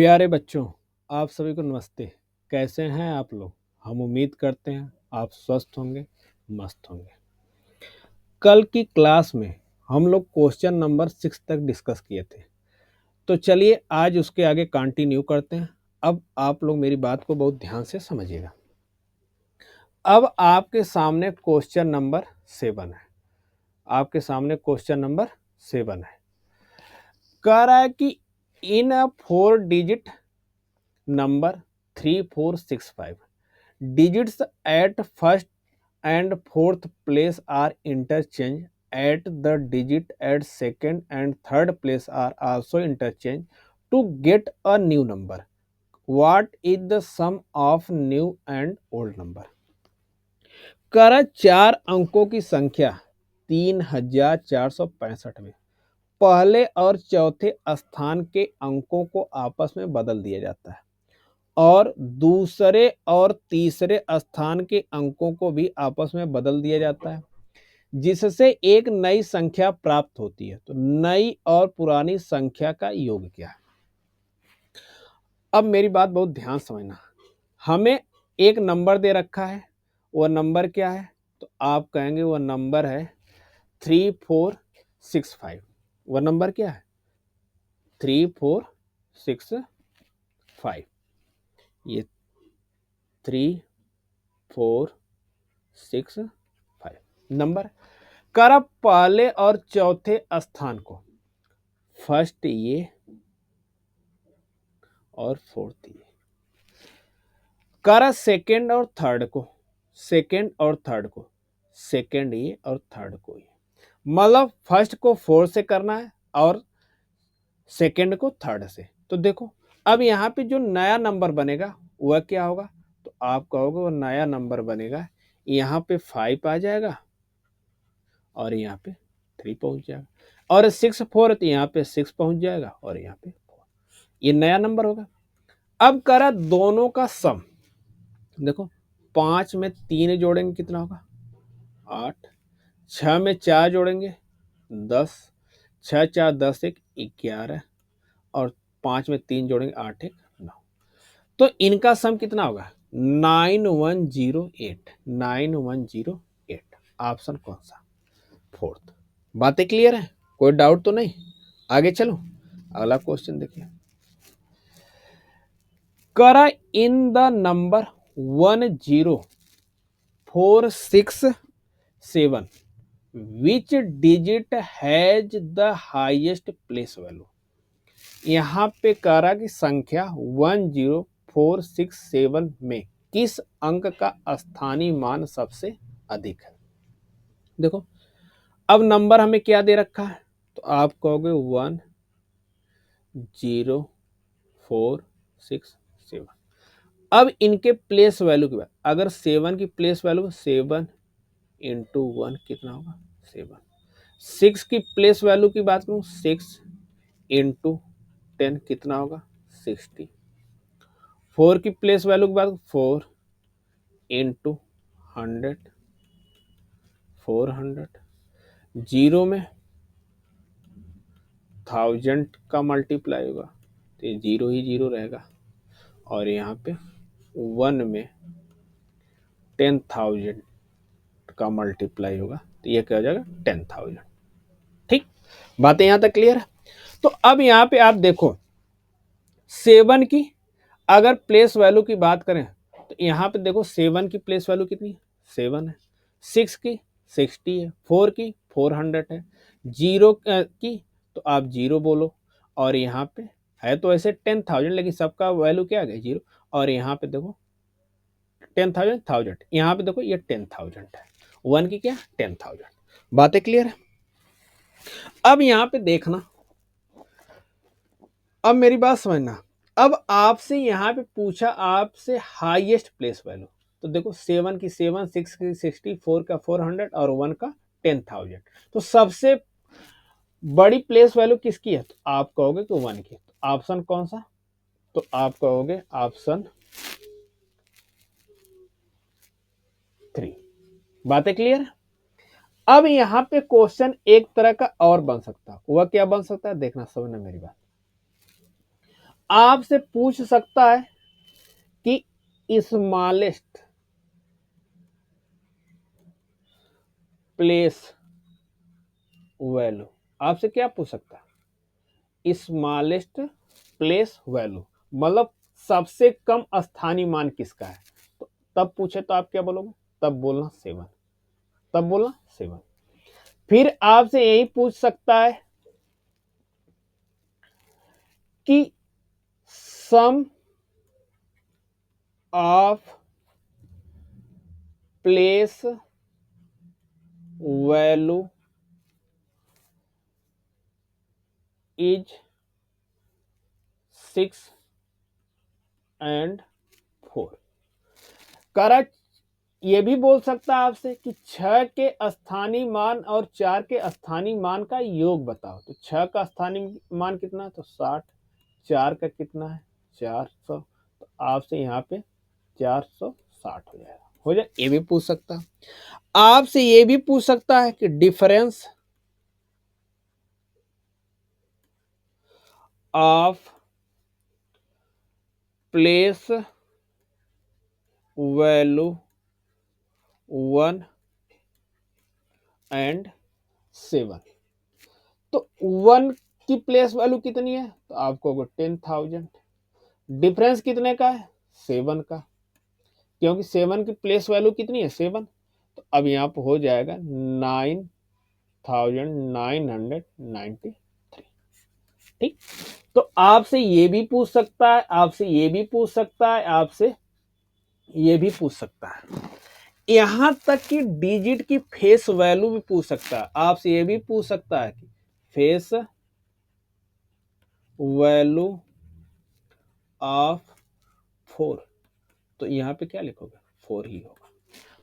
प्यारे बच्चों, आप सभी को नमस्ते। कैसे हैं आप लोग? हम उम्मीद करते हैं आप स्वस्थ होंगे, मस्त होंगे। कल की क्लास में हम लोग क्वेश्चन नंबर 6 तक डिस्कस किए थे, तो चलिए आज उसके आगे कंटिन्यू करते हैं। अब आप लोग मेरी बात को बहुत ध्यान से समझिएगा। अब आपके सामने क्वेश्चन नंबर 7 है। आपके सामने क्वेश्चन नंबर 7 है। कह रहा है कि इन अ 4 digit number 3465 digits at first and fourth place are interchanged at the digit at second and third place are also interchanged to get a new number. What is the sum of new and old number? कर 4 अंकों की संख्या 3465 में पहले और चौथे स्थान के अंकों को आपस में बदल दिया जाता है और दूसरे और तीसरे स्थान के अंकों को भी आपस में बदल दिया जाता है, जिससे एक नई संख्या प्राप्त होती है। तो नई और पुरानी संख्या का योग क्या है? अब मेरी बात बहुत ध्यान समझना। हमें एक नंबर दे रखा है, वह नंबर क्या है? तो आप कहेंगे वह नंबर है 3465। वह नंबर क्या है? 3465। ये 3465 नंबर। कर पहले और चौथे स्थान को, फर्स्ट ये और फोर्थ ये। कर सेकेंड और थर्ड को, सेकेंड और थर्ड को, सेकेंड ये और थर्ड को ये। मतलब फर्स्ट को फोर्थ से करना है और सेकेंड को थर्ड से। तो देखो अब यहाँ पे जो नया नंबर बनेगा वह क्या होगा? तो आप कहोगे वो नया नंबर बनेगा, यहाँ पे 5 आ जाएगा और यहाँ पे 3 पहुंच जाएगा, और 6 4 तो यहाँ पे 6 पहुंच जाएगा और यहाँ पे 4। ये नया नंबर होगा। अब करा दोनों का सम। देखो 5 में 3 जोड़ेंगे कितना होगा? 8। 6 में 4 जोड़ेंगे 10। 6 4 10 1 11 और 5 में 3 जोड़ेंगे 8 1 9। तो इनका सम कितना होगा? 9108। 9108 ऑप्शन कौन सा? फोर्थ। बातें क्लियर है? कोई डाउट तो नहीं? आगे चलो अगला क्वेश्चन देखिए। करा in the number 10467 which digit has the highest place value. यहां पे करा की संख्या 10467 में किस अंक का स्थानीय मान सबसे अधिक है? देखो अब नंबर हमें क्या दे रखा है? तो आप कहोगे 10467। अब इनके प्लेस वैल्यू की बात, अगर 7 की प्लेस वैल्यू 7 इंटू 1 कितना होगा? 7। 6 की प्लेस वैल्यू की बात करूं 6 इंटू 10 कितना होगा? 60। 4 की प्लेस वैल्यू की बात 4 इंटू 100 400। 0 में 1000 का मल्टीप्लाई होगा तो ये 0 ही 0 रहेगा, और यहाँ पे 1 में 10,000 का मल्टीप्लाई होगा तो ये क्या हो जाएगा? 10,000। ठीक, बातें यहां तक क्लियर है? तो अब यहां पे आप देखो 7 की अगर प्लेस वैल्यू की बात करें तो यहां पे देखो 7 की प्लेस वैल्यू कितनी है? 7 है। 6 की 60 है। 4 की 400 है। 0 की तो आप 0 बोलो, और यहाँ पे है तो ऐसे 10,000 लेकिन सबका वैल्यू क्या आ गया? 0। और यहाँ पे देखो 10,000 1000, यहाँ पे देखो ये 10,000 है। 1 की क्या? 10,000। बातें क्लियर है? अब यहाँ पे देखना, अब मेरी बात समझना। अब आपसे यहाँ पे पूछा आपसे हाईएस्ट प्लेस वैल्यू, तो देखो 7 की 7, 6 की 60, 4 का 400 और 1 का 10,000। तो सबसे बड़ी प्लेस वैल्यू किसकी है? तो आप कहोगे कि 1 की। तो ऑप्शन कौन सा? तो आप कहोगे ऑप्शन 3। बातें क्लियर है? अब यहां पे क्वेश्चन एक तरह का और बन सकता है। वह क्या बन सकता है? देखना समझना मेरी बात। आपसे पूछ सकता है कि स्मॉलेस्ट प्लेस वैल्यू, आपसे क्या पूछ सकता है? स्मॉलेस्ट प्लेस वैल्यू, मतलब सबसे कम स्थानीय मान किसका है। तो तब पूछे तो आप क्या बोलोगे? तब बोलना 7, तब बोलना 7। फिर आपसे यही पूछ सकता है कि sum of place value is 6 and 4। करा ये भी बोल सकता है आपसे कि 6 के स्थानीय मान और 4 के स्थानीय मान का योग बताओ। तो 6 का स्थानीय मान कितना है? तो 60। 4 का कितना है? 400। तो आपसे यहाँ पे 460 हो जाएगा, हो जाए। ये भी पूछ सकता है। आपसे ये भी पूछ सकता है कि difference of place value 1 and 7। तो 1 की प्लेस वैल्यू कितनी है? तो आपको 10,000। डिफरेंस कितने का है? 7 का, क्योंकि 7 की प्लेस वैल्यू कितनी है? 7। तो अब यहाँ पर हो जाएगा 9,993। ठीक। तो आपसे ये भी पूछ सकता है, आपसे ये भी पूछ सकता है, आपसे ये भी पूछ सकता है, यहां तक कि डिजिट की फेस वैल्यू भी पूछ सकता है। आपसे ये भी पूछ सकता है कि फेस वैल्यू ऑफ 4। तो यहां पे क्या लिखोगे? 4 ही होगा।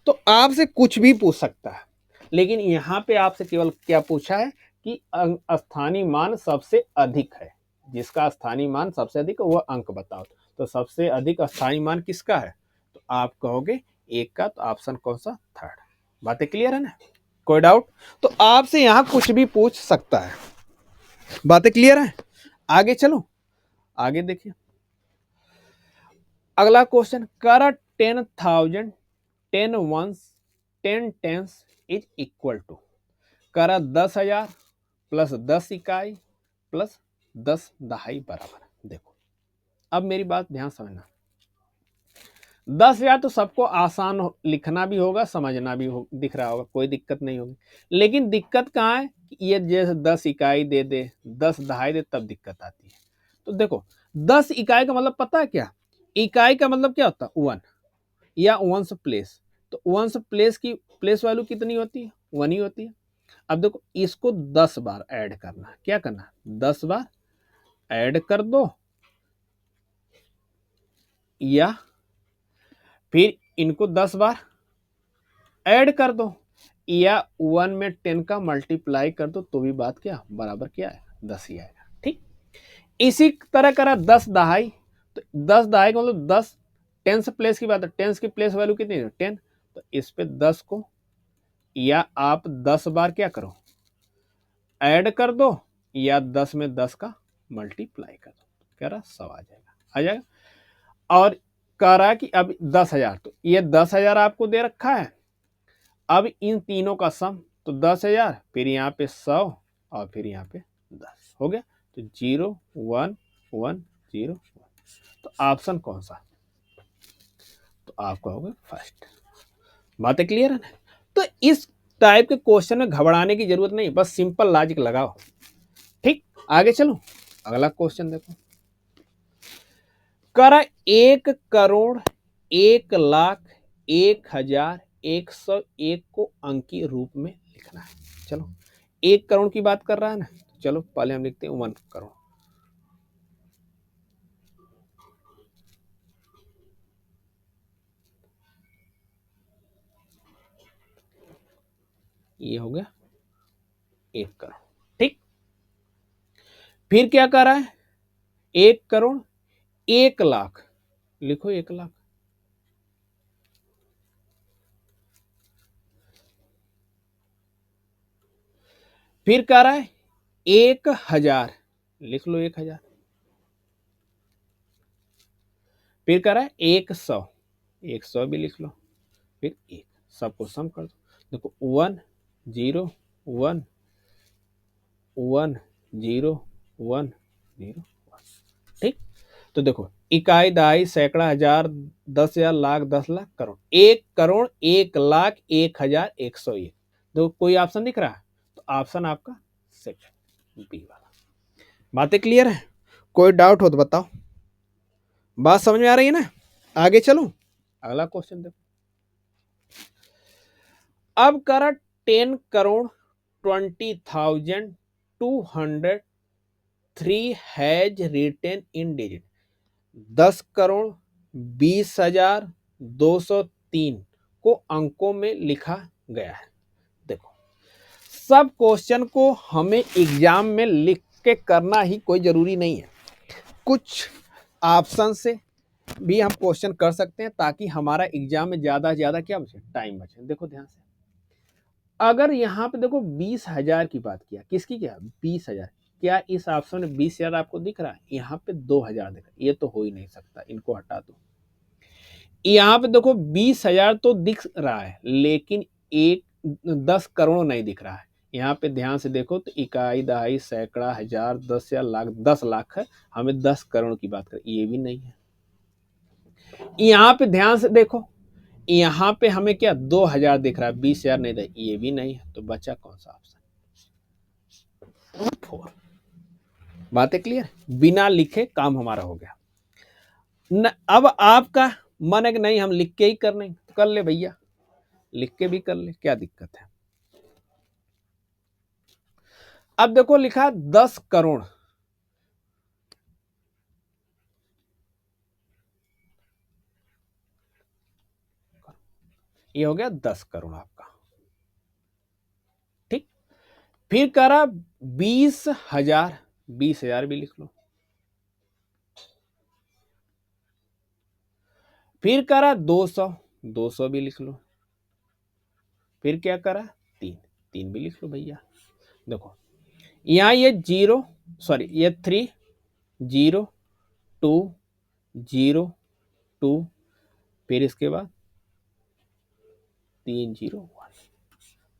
तो आपसे कुछ भी पूछ सकता है, लेकिन यहां पे आपसे केवल क्या पूछा है कि स्थानीय मान सबसे अधिक है, जिसका स्थानीय मान सबसे अधिक है वह अंक बताओ। तो सबसे अधिक स्थानीय मान किसका है? तो आप कहोगे 1 का। तो ऑप्शन कौन सा? 3rd। बातें क्लियर है ना? कोई डाउट? तो आपसे यहां कुछ भी पूछ सकता है। बातें क्लियर है? आगे चलो, आगे देखिए। अगला क्वेश्चन, कर 10,000 10 ones 10 tens is equal to, करा 10,000 प्लस 10 इकाई प्लस 10 दहाई बराबर। देखो, अब मेरी बात ध्यान समझना। 10,000 तो सबको आसान लिखना भी होगा, समझना भी दिख रहा होगा, कोई दिक्कत नहीं होगी। लेकिन दिक्कत कहाँ है? ये जैसे 10 इकाई दे दे, 10 दहाई दे, तब दिक्कत आती है। तो देखो, 10 इकाई का मतलब पता है क्या? इकाई का मतलब क्या होता है? 1 या वंस प्लेस। तो वंस प्लेस की प्लेस वैल्यू कितनी होती है? 1 ही होती है। अब देखो, इसको 10 बार ऐड करना है। क्या करना है? 10 बार ऐड कर दो, या फिर इनको 10 बार ऐड कर दो, या 1 में 10 का मल्टीप्लाई कर दो, तो भी बात क्या बराबर क्या है? 10 ही आएगा। ठीक। इसी तरह करा 10 दहाई। तो 10 दहाई का मतलब 10 टेंस प्लेस की बात है। टेंस की प्लेस वैल्यू कितनी है? 10। तो इस पे 10 को, या आप 10 बार क्या करो? ऐड कर दो, या 10 में 10 का मल्टीप्लाई कर दो। कह रहा 100 आ जाएगा, आ जाएगा। और कह रहा है कि अब 10,000, तो ये 10,000 आपको दे रखा है। अब इन तीनों का सम, तो 10,000, फिर यहाँ पे 100, और फिर यहाँ पे 10 हो गया। तो 0 1 1 0 1। तो ऑप्शन कौन सा? तो आपका होगा फर्स्ट। बातें क्लियर है ना? तो इस टाइप के क्वेश्चन में घबराने की जरूरत नहीं, बस सिंपल लॉजिक लगाओ। ठीक। आगे चलो, अगला क्वेश्चन देखो। कर 1,01,01,01,101 को अंकीय रूप में लिखना है। चलो, 1 करोड़ की बात कर रहा है ना, चलो पहले हम लिखते हैं 1 करोड़। ये हो गया 1 करोड़। ठीक। फिर क्या कर रहा है? 1 करोड़ 1 लाख, लिखो 1 लाख। फिर कह रहा है 1,000, लिख लो 1,000। फिर कह रहा है 100, 100 भी लिख लो, फिर 1, सबको सम कर दो। देखो 1 0 1 1 0 1 0 1, ठीक। तो देखो इकाई, दहाई, सैकड़ा, हजार, 10,000, लाख, 10 लाख, करोड़, 1 करोड़, 1 लाख, 1,000, 101। देखो कोई ऑप्शन दिख रहा है, तो ऑप्शन आपका सेकंड बी वाला। बातें क्लियर है? कोई डाउट हो तो बताओ। बात समझ में आ रही है ना? आगे चलो, अगला क्वेश्चन देखो। अब करा 10,20,203 हैज रिटेन इन डिजिट। 10,20,203 को अंकों में लिखा गया है। देखो सब क्वेश्चन को हमें एग्जाम में लिख के करना ही कोई जरूरी नहीं है, कुछ ऑप्शन से भी हम क्वेश्चन कर सकते हैं ताकि हमारा एग्जाम में ज्यादा से ज्यादा क्या बचे, टाइम बचे। देखो ध्यान से, अगर यहाँ पे देखो 20,000 की बात किया, किसकी क्या, 20,000, क्या इस ऑप्शन में 20,000 आपको दिख रहा है? यहाँ पे 2,000 दिख रहा है, ये तो हो ही नहीं सकता, इनको हटा दो। यहाँ पे देखो 20,000 तो दिख रहा है, लेकिन 10 करोड़ नहीं दिख रहा है। यहाँ पे ध्यान से देखो तो इकाई, दहाई, सैकड़ा, हजार, 10,000, लाख, 10 लाख है, हमें 10 करोड़ की बात करें, ये भी नहीं है। यहाँ पे ध्यान से देखो, यहाँ पे हमें क्या 2,000 दिख रहा है, 20,000 नहीं दिख, ये भी नहीं है, तो बचा कौन सा ऑप्शन, 4। बातें क्लियर? बिना लिखे काम हमारा हो गया न। अब आपका मन है कि नहीं हम लिख के ही करने, तो कर ले भैया, लिख के भी कर ले, क्या दिक्कत है। अब देखो लिखा 10 करोड़, ये हो गया 10 करोड़ आपका, ठीक। फिर करा 20,000, 20,000 भी लिख लो। फिर करा 200, 200 भी लिख लो। फिर क्या करा 3, 3 भी लिख लो भैया। देखो यहाँ ये 0, सॉरी ये 3 0 2 0 2, फिर इसके बाद 3 0 1,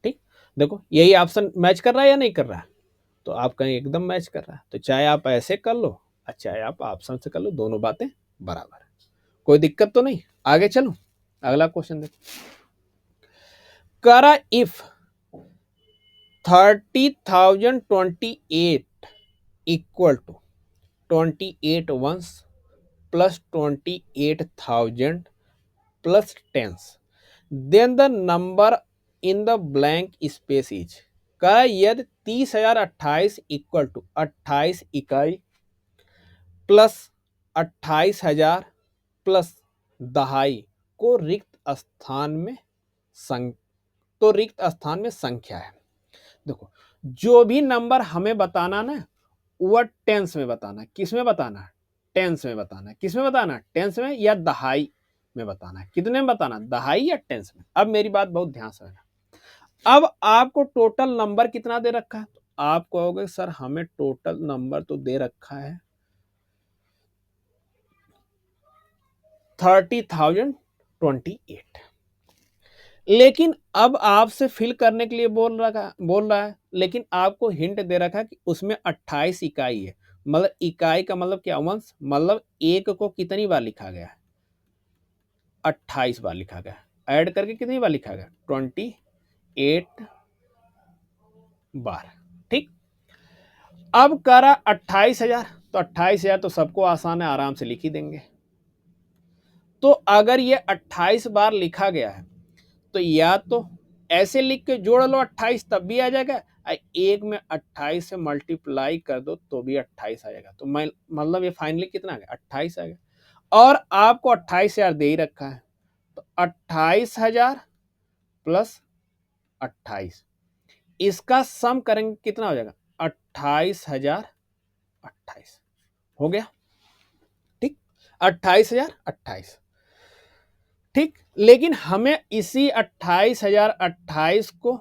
ठीक। देखो यही ऑप्शन मैच कर रहा है या नहीं कर रहा है? तो आप कहीं एकदम मैच कर रहा है, तो चाहे आप ऐसे कर लो और चाहे आप ऑप्शन से कर लो, दोनों बातें बराबर है, कोई दिक्कत तो नहीं। आगे चलो, अगला क्वेश्चन देखो। करा if 30,028 equal to 28 ones plus 28,000 plus tens, then the number in the blank space is. का यदि 30,028 इक्वल टू 28 इकाई प्लस 28,000 प्लस दहाई को रिक्त स्थान में रिक्त स्थान में संख्या है। देखो जो भी नंबर हमें बताना ना, वह टेंस में बताना है। किस में बताना है? टेंस में बताना है। किस में बताना है? टेंस में या दहाई में बताना है। कितने में बताना, दहाई या टेंस में? अब मेरी बात बहुत ध्यान से सुनना। अब आपको टोटल नंबर कितना दे रखा है, तो आप कहोगे सर हमें टोटल नंबर तो दे रखा है 30,028, लेकिन अब आपसे फिल करने के लिए बोल रहा है, लेकिन आपको हिंट दे रखा है कि उसमें 28 इकाई है। मतलब इकाई का मतलब क्या, वंश, मतलब एक को कितनी बार लिखा गया है, 28 बार लिखा गया। ऐड करके कितनी बार लिखा गया, 28 बार, ठीक। अब करा 28,000, तो 28,000 तो सबको आसान है, आराम से लिख ही देंगे। तो अगर ये 28 बार लिखा गया है, तो या तो ऐसे लिख के जोड़ लो 28, तब भी आ जाएगा, एक में 28 से मल्टीप्लाई कर दो तो भी 28 आ जाएगा। तो मतलब ये फाइनली कितना आ गया, 28 आ गया। और आपको 28,000 दे ही रखा है, तो 28,000 प्लस 28, इसका सम करेंगे कितना हो जाएगा, 28,000 28 हो गया, ठीक। 28,000 28, ठीक। लेकिन हमें इसी 28,028 को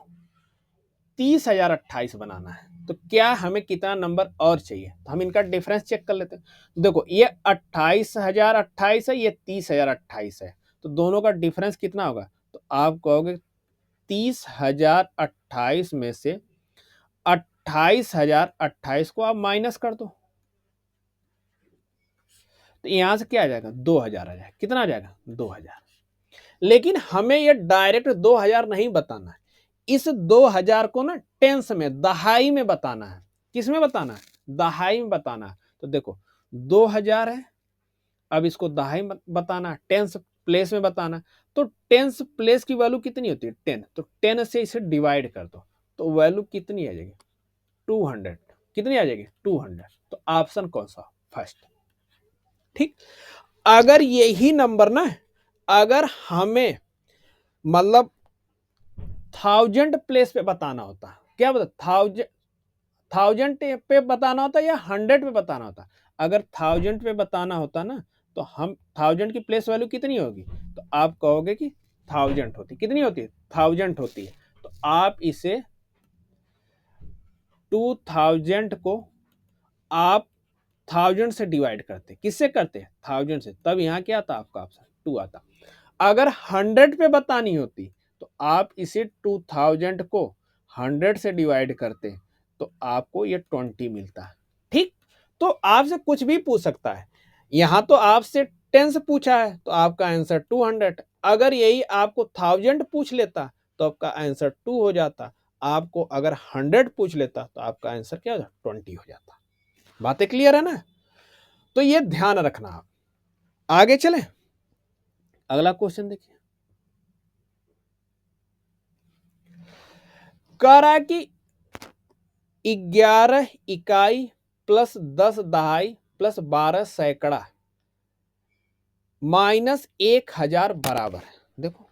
30,028 बनाना है। तो क्या हमें कितना नंबर और चाहिए, तो हम इनका डिफरेंस चेक कर लेते हैं। देखो ये 28,028 है, ये 30,028 है, तो दोनों का डिफरेंस कितना होगा, तो आप कहोगे 30,028 में से 28,028 को आप माइनस कर दो, तो यहां से क्या आ जाएगा, 2,000 आ जाएगा। कितना आ जाएगा, 2,000। लेकिन हमें ये डायरेक्ट 2,000 नहीं बताना है, इस 2,000 को ना टेंस में, दहाई में बताना है। किस में बताना है, दहाई में बताना है। तो देखो 2,000 है, अब इसको दहाई में बताना है, टेंस प्लेस में बताना है। तो टेंस प्लेस की वैल्यू कितनी होती है, 10, तो 10 से इसे डिवाइड कर दो, तो वैल्यू कितनी आ जाएगी, 200। कितनी आ जाएगी, 200। तो ऑप्शन कौन सा, फर्स्ट। ठीक, अगर यही नंबर ना, अगर हमें मतलब 1000 प्लेस पे बताना होता, क्या बता, 1000 पे बताना होता या 100 पे बताना होता। अगर 1000 पे बताना होता ना, तो हम 1000 की प्लेस वैल्यू कितनी होगी, तो आप कहोगे कि 1000 होती, कितनी होती है, 1000 होती है। तो आप इसे 2000 को आप 1000 से डिवाइड करते, किससे करते, 1000 से, तब यहाँ क्या आता आपका ऑप्शन 2 आता। अगर 100 पे बतानी होती, तो आप इसे 2000 को 100 से डिवाइड करते, तो आपको ये 20 मिलता है। ठीक, तो आपसे कुछ भी पूछ सकता है। यहां तो आपसे 10 से पूछा है, तो आपका आंसर 200। अगर यही आपको 1000 पूछ लेता, तो आपका आंसर 2 हो जाता। आपको अगर 100 पूछ लेता, तो आपका आंसर क्या हो जाता, 20 हो जाता। बातें क्लियर है ना, तो ये ध्यान रखना। आप आगे चले, अगला क्वेश्चन देखिए। कह रहा है कि 11 इकाई प्लस 10 दहाई प्लस 12 सैकड़ा माइनस 1,000 बराबर है। देखो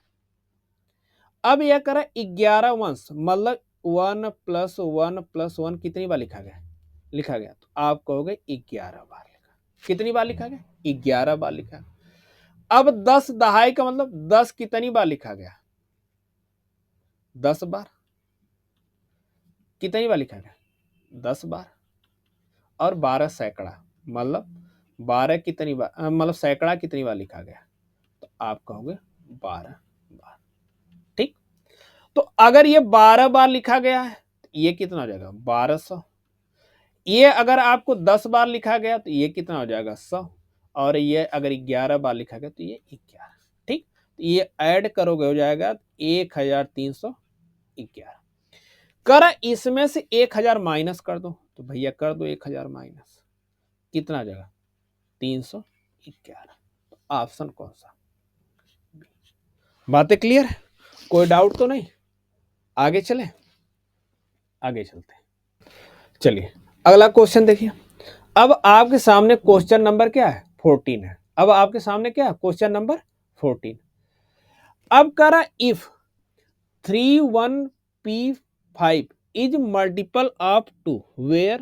अब यह कह रहा है 11 वंश, मतलब 1 प्लस 1 प्लस 1 कितनी बार लिखा गया, लिखा गया, तो आप कहोगे 11 बार लिखा। कितनी बार लिखा गया, 11 बार लिखा। अब 10 दहाई का मतलब 10 कितनी बार लिखा गया, 10 बार। कितनी बार लिखा गया, 10 बार। और 12 सैकड़ा, मतलब 12 कितनी बार, मतलब सैकड़ा कितनी बार लिखा गया, तो आप कहोगे 12 बार। ठीक, तो अगर ये 12 बार लिखा गया है, तो ये कितना हो जाएगा, 1200। ये अगर आपको 10 बार लिखा गया, तो ये कितना हो जाएगा, 100। और ये अगर 11 बार लिखा गया, तो ये 11। ठीक, तो ये ऐड करोगे हो जाएगा 1311। कर इसमें से 1000 माइनस कर दो, तो भैया कर दो 1000 माइनस, कितना आ जाएगा, 311। तो ऑप्शन कौन सा, बातें क्लियर है, कोई डाउट तो नहीं। आगे चले, आगे चलते हैं। चलिए अगला क्वेश्चन देखिए। अब आपके सामने क्वेश्चन नंबर क्या है, 14 है। अब आपके सामने क्या है, क्वेश्चन नंबर 14। अब करा if 31p5 is multiple of 2 where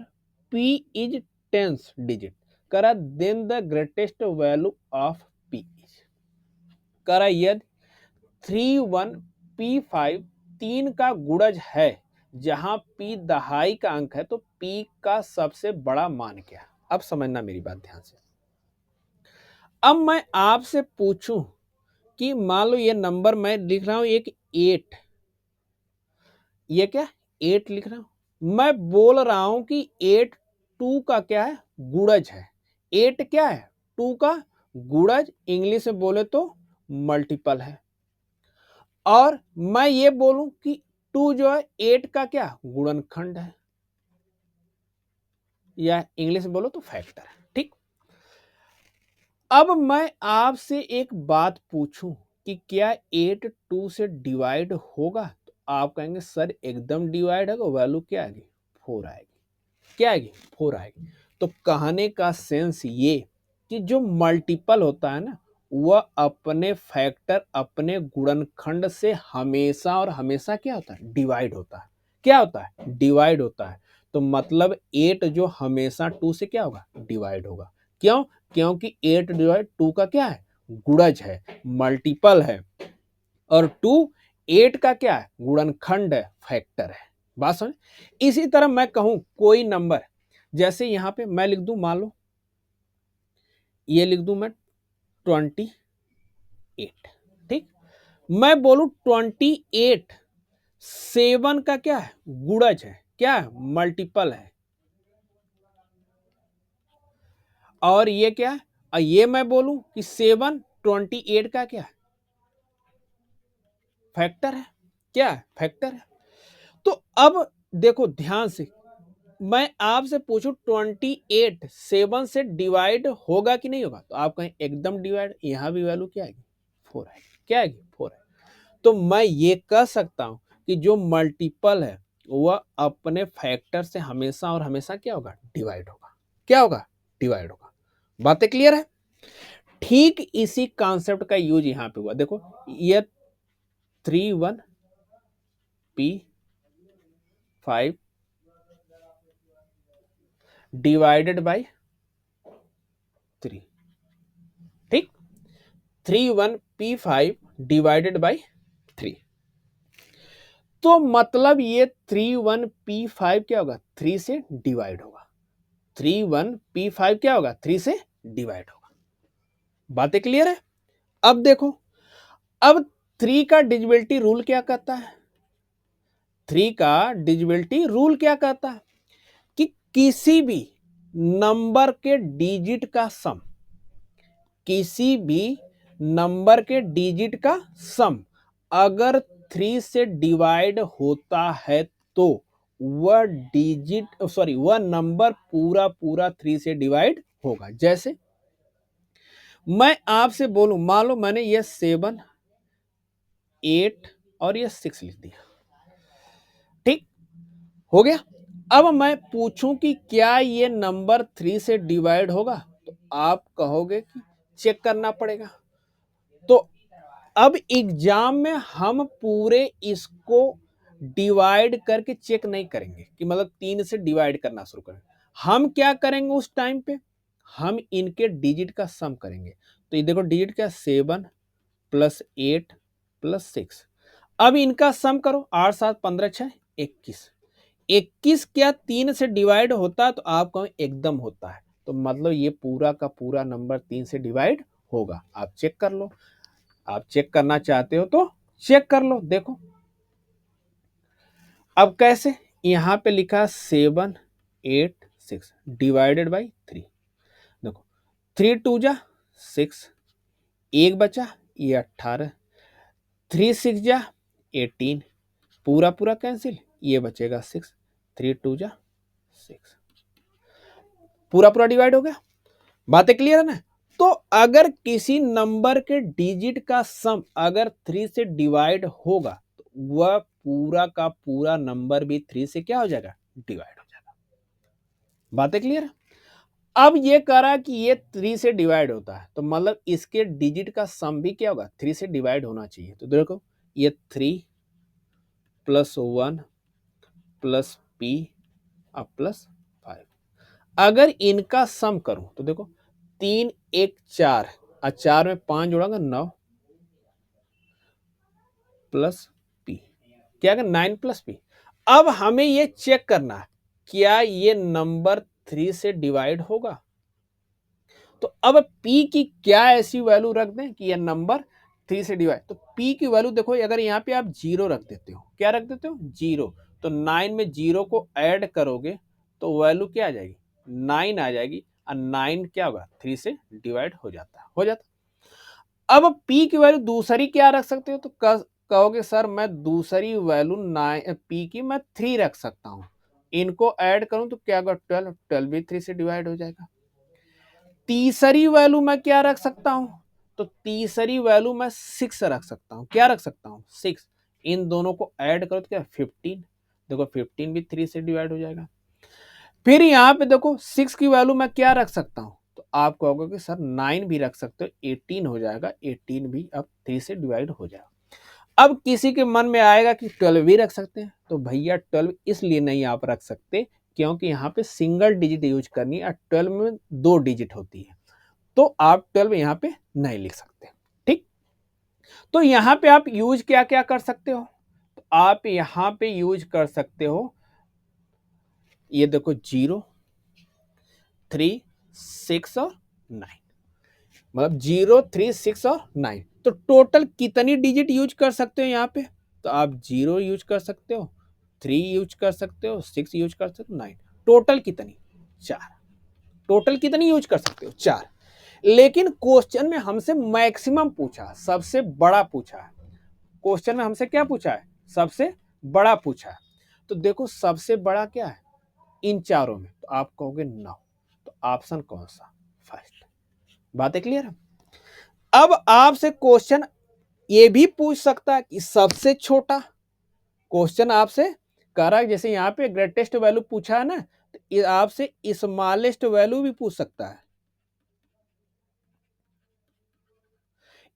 p is 10th digit, करा then the greatest value of p is। करा यदि 31p5 3 का गुणज है जहां p दहाई का अंक है, तो p का सबसे बड़ा मान क्या है। अब समझना मेरी बात ध्यान से। अब मैं आपसे पूछूं कि मान लो ये नंबर मैं लिख रहा हूं एक 8, ये क्या 8 लिख रहा हूं, मैं बोल रहा हूं कि 8 2 का क्या है, गुणज है। 8 क्या है, 2 का गुणज, इंग्लिश में बोले तो मल्टीपल है। और मैं ये बोलूं कि 2 जो है 8 का क्या, गुणनखंड है, या इंग्लिश में बोलो तो फैक्टर है। ठीक, अब मैं आपसे एक बात पूछूं कि क्या 8 2 से डिवाइड होगा, तो आप कहेंगे सर एकदम डिवाइड होगा, वैल्यू क्या आएगी, 4 आएगी। क्या आएगी, 4 आएगी। तो कहने का सेंस ये कि जो मल्टीपल होता है ना, वह अपने फैक्टर, अपने गुणनखंड से हमेशा और हमेशा क्या होता है, डिवाइड होता है। क्या होता है, डिवाइड होता है। तो मतलब 8 जो हमेशा 2 से क्या होगा, डिवाइड होगा। क्यों, क्योंकि 8 जो है 2 का क्या है, गुणज है, मल्टीपल है। और 2 8 का क्या है, गुणनखंड है, फैक्टर है। बात समझ। इसी तरह मैं कहूं कोई नंबर, जैसे यहां पे मैं लिख दूं, मान लो ये लिख दूं मैं 28, ठीक। मैं बोलूं 28 7 का क्या है, गुणज है, क्या है, मल्टीपल है। और ये क्या है, और ये मैं बोलूं कि 7 28 का क्या है, फैक्टर है, क्या है, फैक्टर है। तो अब देखो ध्यान से, मैं आपसे पूछूं 28 7 से डिवाइड होगा कि नहीं होगा, तो आप कहें एकदम डिवाइड, यहां भी वैल्यू क्या आएगी, 4 आएगी, क्या आएगी, 4 है। तो मैं ये कह सकता हूं कि जो मल्टीपल है वह अपने फैक्टर से हमेशा और हमेशा क्या होगा, डिवाइड होगा, क्या होगा, डिवाइड होगा। बातें क्लियर है। ठीक इसी कॉन्सेप्ट का यूज यहां पे हुआ, देखो ये 31p5 डिवाइडेड बाई 3, ठीक, 31p5 डिवाइडेड बाई 3। तो मतलब ये 31p5 क्या होगा, 3 से डिवाइड होगा, 31p5 क्या होगा, 3 से डिवाइड होगा। बातें क्लियर है। अब देखो, अब 3 का डिविजिबिलिटी रूल क्या कहता है, 3 का डिविजिबिलिटी रूल क्या कहता है कि किसी भी नंबर के डिजिट का सम, किसी भी नंबर के डिजिट का सम अगर 3 से डिवाइड होता है तो वह डिजिट सॉरी वह नंबर पूरा पूरा 3 से डिवाइड होगा। जैसे मैं आपसे बोलूं, मान लो मैंने ये 7 8 और ये 6 लिख दिया, ठीक हो गया। अब मैं पूछूं कि क्या ये नंबर 3 से डिवाइड होगा, तो आप कहोगे कि चेक करना पड़ेगा। तो अब एग्जाम में हम पूरे इसको डिवाइड करके चेक नहीं करेंगे कि मतलब 3 से डिवाइड करना शुरू करें। हम क्या करेंगे उस टाइम पे, हम इनके डिजिट का सम करेंगे। तो ये देखो डिजिट क्या, 7 प्लस 8 प्लस 6। अब इनका सम करो, 8 7 15 6 21। 21 क्या 3 से डिवाइड होता है, तो आप कहो एकदम होता है। तो मतलब ये पूरा का पूरा नंबर 3 से डिवाइड होगा। आप चेक कर लो, आप चेक करना चाहते हो तो चेक कर लो। देखो अब कैसे, यहां पे लिखा 7 8 6 डिवाइडेड बाई 3। देखो 3 2 जा 6, एक बचा ये 18, 3 6 जा 18, पूरा पूरा कैंसिल, ये बचेगा 6, 3 2 जा 6, पूरा पूरा डिवाइड हो गया। बातें क्लियर है ना। तो अगर किसी नंबर के डिजिट का सम अगर 3 से डिवाइड होगा, तो वह पूरा का पूरा नंबर भी 3 से क्या हो जाएगा, डिवाइड हो जाएगा। बातें क्लियर है। अब ये कह रहा है कि ये 3 से डिवाइड होता है, तो मतलब इसके डिजिट का सम भी क्या होगा, 3 से डिवाइड होना चाहिए। तो देखो ये 3 प्लस 1 प्लस p अब प्लस 5, अगर इनका सम करूं तो देखो 3 1 4 और 4 में 5 जोड़ांगा 9 प्लस पी, क्या 9 प्लस पी। अब हमें ये चेक करना है क्या ये नंबर 3 से डिवाइड होगा। तो अब p की क्या ऐसी वैल्यू रख दें कि ये नंबर 3 से डिवाइड, तो p की वैल्यू देखो, अगर यहाँ पे आप 0 रख देते हो, क्या रख देते हो, 0, तो 9 में 0 को ऐड करोगे तो वैल्यू क्या आ जाएगी, 9 आ जाएगी। और 9 क्या होगा, 3 से डिवाइड हो जाता, हो जाता। अब p की वैल्यू दूसरी क्या रख सकते हो, तो कहोगे सर मैं दूसरी वैल्यू p की मैं 3 रख सकता हूं, इनको ऐड करूं तो क्या होगा, 12, 12 भी 3 से डिवाइड हो जाएगा। तीसरी वैल्यू मैं क्या रख सकता हूं, तो तीसरी वैल्यू मैं 6 रख सकता हूं, क्या रख सकता हूं, 6। इन दोनों को ऐड करो तो क्या 15, देखो 15 भी 3 से डिवाइड हो जाएगा। फिर यहाँ पे देखो 6 की वैल्यू मैं क्या रख सकता हूं, तो आप कहोगे कि सर 9 भी रख सकते हो, 18 हो जाएगा, 18 भी अब 3 से डिवाइड हो जाएगा। अब किसी के मन में आएगा कि 12 भी रख सकते हैं, तो भैया 12 इसलिए नहीं आप रख सकते क्योंकि यहाँ पे सिंगल डिजिट यूज करनी है, 12 में 2 डिजिट होती है, तो आप 12 यहाँ पे नहीं लिख सकते। ठीक, तो यहाँ पे आप यूज क्या क्या कर सकते हो, तो आप यहां पे यूज कर सकते हो, ये देखो 0, 3, 6 और 9, मतलब 0, 3, 6 और 9। तो टोटल कितनी डिजिट यूज कर सकते हो यहाँ पे? तो आप 0 यूज कर सकते हो, 3 यूज कर सकते हो, 6 यूज कर सकते हो, 9। टोटल कितनी? 4। टोटल कितनी यूज कर सकते हो? 4। लेकिन क्वेश्चन में हमसे मैक्सिमम पूछा, सबसे बड़ा पूछा है। क्वेश्चन में हमसे क्या पूछा है? सबसे बड़ा पूछा है। तो देखो सबसे बड़ा क्या है इन चारों में? तो आप कहोगे 9। तो ऑप्शन कौन सा? फर्स्ट। बात है क्लियर है? अब आपसे क्वेश्चन ये भी पूछ सकता है कि सबसे छोटा। क्वेश्चन आपसे कह रहा है, जैसे यहां पे ग्रेटेस्ट वैल्यू पूछा है ना, तो ये आपसे स्मॉलेस्ट वैल्यू भी पूछ सकता है।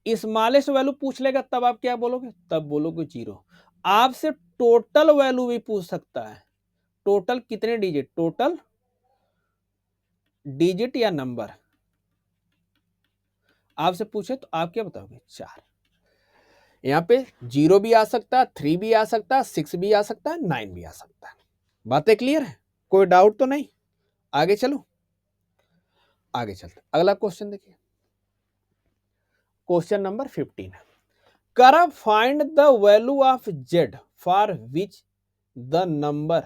स्मॉलेस्ट वैल्यू पूछ लेगा तब आप क्या बोलोगे? तब बोलोगे 0। आपसे टोटल वैल्यू भी पूछ सकता है। टोटल कितने डिजिट? टोटल डिजिट या नंबर आपसे पूछे तो आप क्या बताओगे? 4। यहाँ पे 0 भी आ सकता है, 3 भी आ सकता है, 6 भी आ सकता है, 9 भी आ सकता है। बातें क्लियर है? कोई डाउट तो नहीं? आगे चलो, आगे चलते अगला क्वेश्चन देखिए। Question number 15। करा find the value of Z for which the number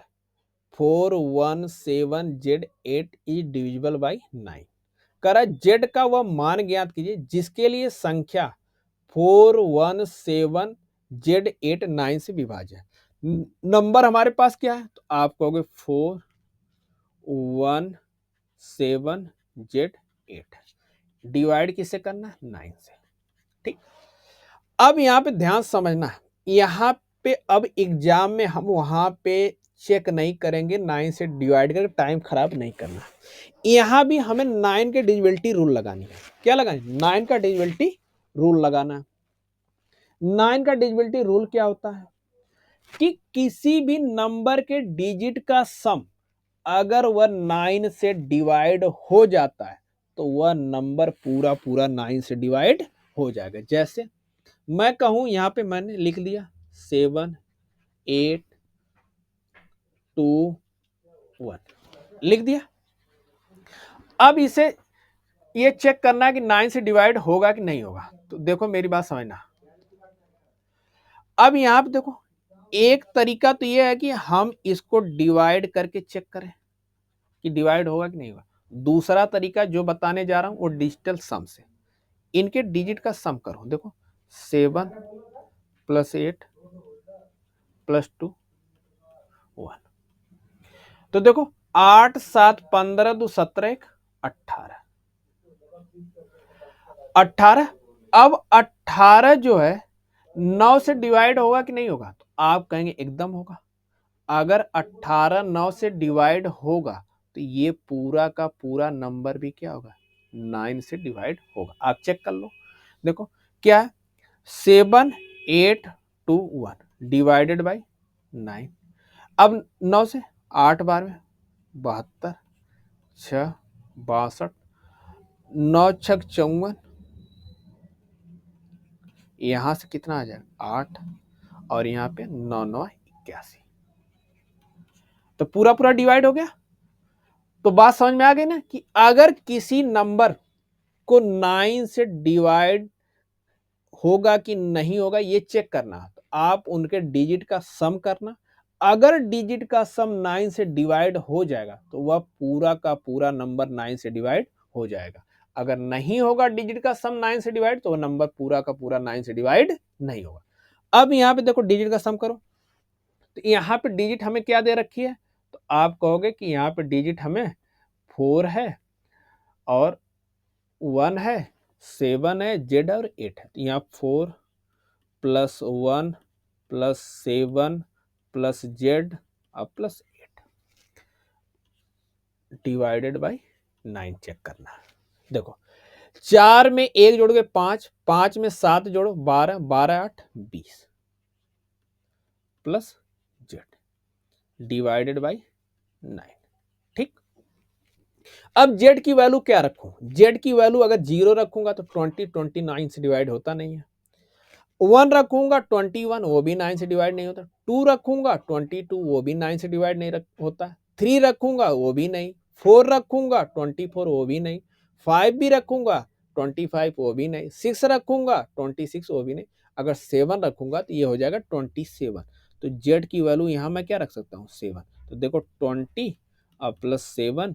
417Z8 is divisible by 9। करा जेड का वह मान ज्ञात कीजिए जिसके लिए संख्या 417Z8 9 से विभाज्य है। नंबर हमारे पास क्या है? तो आप कहोगे 417Z8। डिवाइड किससे करना है? 9 से। ठीक। अब यहाँ पे ध्यान समझना है, यहाँ पे अब एग्जाम में हम वहां पे चेक नहीं करेंगे 9 से डिवाइड करके, टाइम खराब नहीं करना। यहाँ भी हमें 9 के डिविजिबिलिटी रूल लगानी है। क्या लगानी? 9 का डिविजिबिलिटी रूल लगाना है। 9 का डिविजिबिलिटी रूल क्या होता है कि किसी भी नंबर के डिजिट का सम अगर वह 9 से डिवाइड हो जाता है तो वह नंबर पूरा पूरा 9 से डिवाइड हो जाएगा। जैसे मैं कहूं, यहां पे मैंने लिख दिया 7, 8, 2, 1 लिख दिया। अब इसे ये चेक करना है कि 9 से डिवाइड होगा कि नहीं होगा। तो देखो मेरी बात समझना। अब यहां पे देखो, एक तरीका तो ये है कि हम इसको डिवाइड करके चेक करें कि डिवाइड होगा कि नहीं होगा। दूसरा तरीका जो बताने जा रहा हूं वो डिजिटल सम से, इनके डिजिट का सम करो। देखो 7 + 8 + 2 1। तो देखो 8, 7, 15, 2, 17, 1, 18। 18। अब 18 जो है 9 से डिवाइड होगा कि नहीं होगा? तो आप कहेंगे एकदम होगा। अगर 18 9 से डिवाइड होगा तो ये पूरा का पूरा नंबर भी क्या होगा? 9 से डिवाइड होगा। आप चेक कर लो। देखो क्या है? 7, 8, 2, 1 डिवाइडेड बाई 9। अब 9 से 8 बार में 72, 6, 62, 9 छक 54, यहां से कितना आ जाएगा? 8, और यहाँ पे 9 9 81। तो पूरा पूरा डिवाइड हो गया। तो बात समझ में आ गई ना कि अगर किसी नंबर को 9 से डिवाइड होगा कि नहीं होगा ये चेक करना, तो आप उनके डिजिट का सम करना। अगर डिजिट का सम 9 से डिवाइड हो जाएगा तो वह पूरा का पूरा नंबर 9 से डिवाइड हो जाएगा। अगर नहीं होगा डिजिट का सम 9 से डिवाइड तो वह नंबर पूरा का पूरा 9 से डिवाइड नहीं होगा। अब यहाँ पे देखो डिजिट का सम करो, तो यहाँ पे डिजिट हमें क्या दे रखी है? तो आप कहोगे कि यहाँ पे डिजिट हमें 4 है और 1 है, 7 है, जेड और 8 है। तो यहाँ 4 + 1 + 7 + जेड और +8 डिवाइडेड बाई 9 चेक करना। देखो 4 में 1 जोड़ोगे 5, 5 में 7 जोड़ो 12, 12 8 20 प्लस जेड डिवाइडेड बाई 9। ठीक। अब जेड की वैल्यू क्या रखूं? जेड की वैल्यू अगर 0 रखूंगा तो 20 29 से डिवाइड होता नहीं है। 1 रखूंगा 21, वो भी 9 से डिवाइड नहीं होता। 2 रखूंगा 22, वो भी 9 से डिवाइड नहीं होता। 3 रखूंगा वो भी नहीं। 4 रखूंगा 24, वो भी नहीं। 5 भी रखूंगा 25, वो भी नहीं। 6 रखूंगा 26, वो भी नहीं। अगर 7 रखूंगा तो ये हो जाएगा 27। तो जेड की वैल्यू यहाँ मैं क्या रख सकता हूँ 7। तो देखो 20 प्लस 7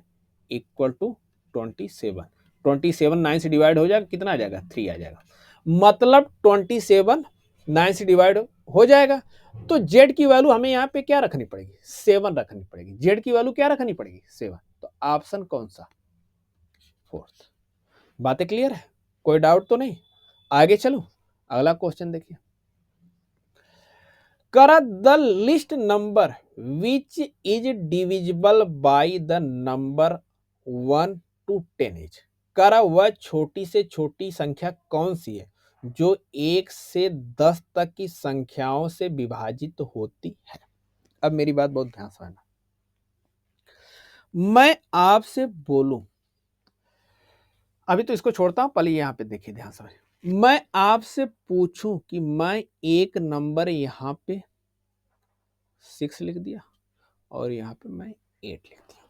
इक्वल टू 27। 27 9 से डिवाइड हो जाएगा, कितना आ जाएगा 3 आ जाएगा। मतलब 27 9 से डिवाइड हो जाएगा। तो जेड की वैल्यू हमें यहाँ पे क्या रखनी पड़ेगी 7 रखनी पड़ेगी। जेड की वैल्यू क्या रखनी पड़ेगी 7। तो ऑप्शन कौन सा फोर्थ। बातें क्लियर है, कोई डाउट तो नहीं। आगे चलो अगला क्वेश्चन देखिए। कर the list number which is divisible by the number 1 to 10 is. करा वह छोटी से छोटी संख्या कौन सी है जो 1 से 10 तक की संख्याओं से विभाजित होती है। अब मेरी बात बहुत ध्यान से सुनना। मैं आपसे बोलूं, अभी तो इसको छोड़ता हूं, पहले यहां पे देखिए ध्यान से। मैं आपसे पूछूं कि मैं एक नंबर यहां पे 6 लिख दिया और यहां पे मैं 8 लिख दिया।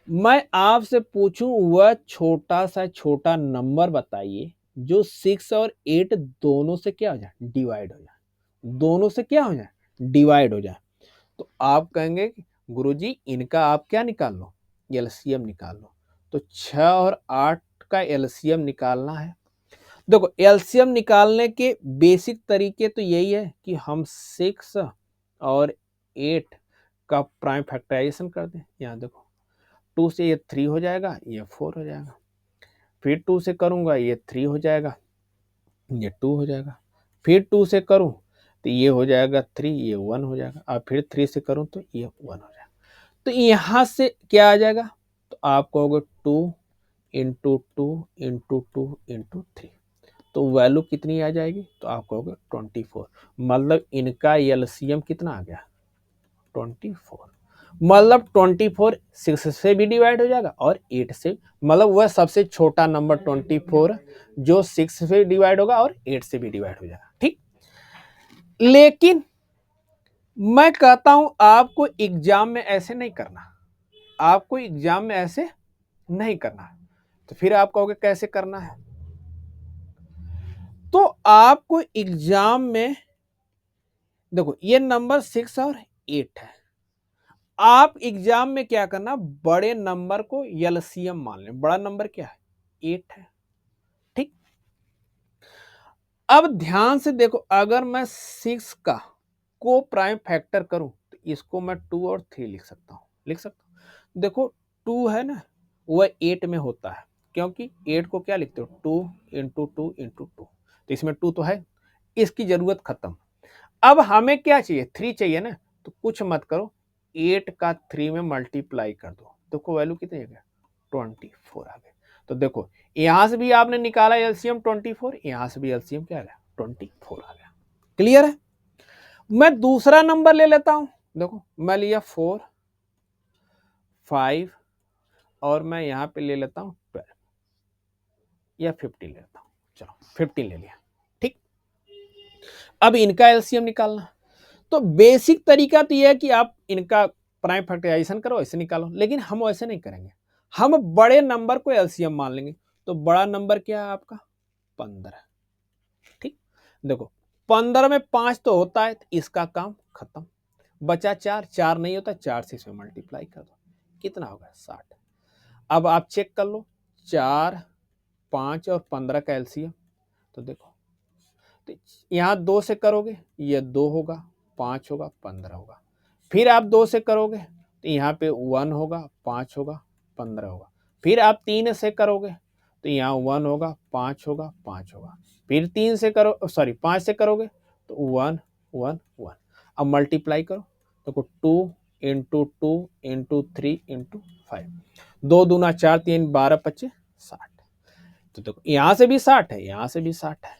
मैं आपसे पूछूं वह छोटा सा छोटा नंबर बताइए जो 6 और 8 दोनों से क्या हो जाए डिवाइड हो जाए। दोनों से क्या हो जाए डिवाइड हो जाए। तो आप कहेंगे गुरुजी इनका आप क्या निकाल लो एलसीएम निकाल लो। तो 6 और 8 का एलसीएम निकालना है। देखो एलसीएम निकालने के बेसिक तरीके तो यही है कि हम 6 और 8 का प्राइम फैक्टराइजेशन कर दें। यहाँ देखो 2 से ये 3 हो जाएगा, ये 4 हो जाएगा। फिर 2 से करूंगा ये 3 हो जाएगा, ये 2 हो जाएगा। फिर 2 से करूं तो ये हो जाएगा 3, ये 1 हो जाएगा। अब फिर 3 से करूं तो ये 1 हो जाएगा। तो यहां से क्या आ जाएगा, तो आप कहोगे 2 इंटू 2 इंटू 2 इंटू 3। तो वैल्यू कितनी आ जाएगी, तो आप कहोगे 24। मतलब इनका एलसीएम कितना आ गया 24। मतलब 24 6 से भी डिवाइड हो जाएगा और 8 से, मतलब वह सबसे छोटा नंबर 24 जो 6 से डिवाइड होगा और 8 से भी डिवाइड हो जाएगा। ठीक, लेकिन मैं कहता हूं आपको एग्जाम में ऐसे नहीं करना। आपको एग्जाम में ऐसे नहीं करना। तो फिर आप कहोगे कैसे करना है। तो आपको एग्जाम में देखो ये नंबर 6 और 8 है। आप एग्जाम में क्या करना, बड़े नंबर को एलसीएम मान लें। बड़ा नंबर क्या है 8 है। ठीक, अब ध्यान से देखो, अगर मैं 6 का को प्राइम फैक्टर करूं तो इसको मैं 2 और 3 लिख सकता हूं। लिख सकता हूं, देखो 2 है ना, वह 8 में होता है। क्योंकि 8 को क्या लिखते हो 2 इंटू 2 इंटू 2, तो इसमें 2 तो है, इसकी जरूरत खत्म। अब हमें क्या चाहिए 3 चाहिए ना, तो कुछ मत करो 8 का 3 में मल्टीप्लाई कर दो। देखो वैल्यू कितनी है 24 आ गए। तो देखो यहां से भी आपने निकाला एलसीएम 24, यहां से भी एलसीएम क्या आ गया 24 आ गया। क्लियर है। मैं दूसरा नंबर ले लेता हूं। देखो मैं लिया 4 5 और मैं यहां पे ले लेता हूं 12 या 15 ले लेता हूं। चलो 15 ले लिया। ठीक, अब इनका एलसीएम निकालना। तो बेसिक तरीका तो यह है कि आप इनका प्राइम फैक्टराइजेशन करो, ऐसे निकालो। लेकिन हम ऐसे नहीं करेंगे, हम बड़े नंबर को एलसीएम मान लेंगे। तो बड़ा नंबर क्या है आपका 15। ठीक, देखो 15 में 5 तो होता है, तो इसका काम खत्म। बचा 4, 4 नहीं होता, 4 से इसमें मल्टीप्लाई कर दो, कितना होगा 60। अब आप चेक कर लो 4 5 और 15 का एलसीएम। तो देखो तो यहाँ 2 से करोगे ये 2 होगा, 5 होगा, 15 होगा। फिर आप 2 से करोगे तो यहाँ पे 1 होगा, 5 होगा, 15 होगा। फिर आप 3 से करोगे तो यहाँ 1 होगा, 5 होगा, 5 होगा। फिर 3 से करो, सॉरी 5 से करोगे तो 1 1 1। अब मल्टीप्लाई करो, देखो 2 इंटू 2 इंटू 3 इंटू 5, 2 दूना 4 3 12 25 60। तो देखो यहाँ से भी 60 है, यहाँ से भी 60 है।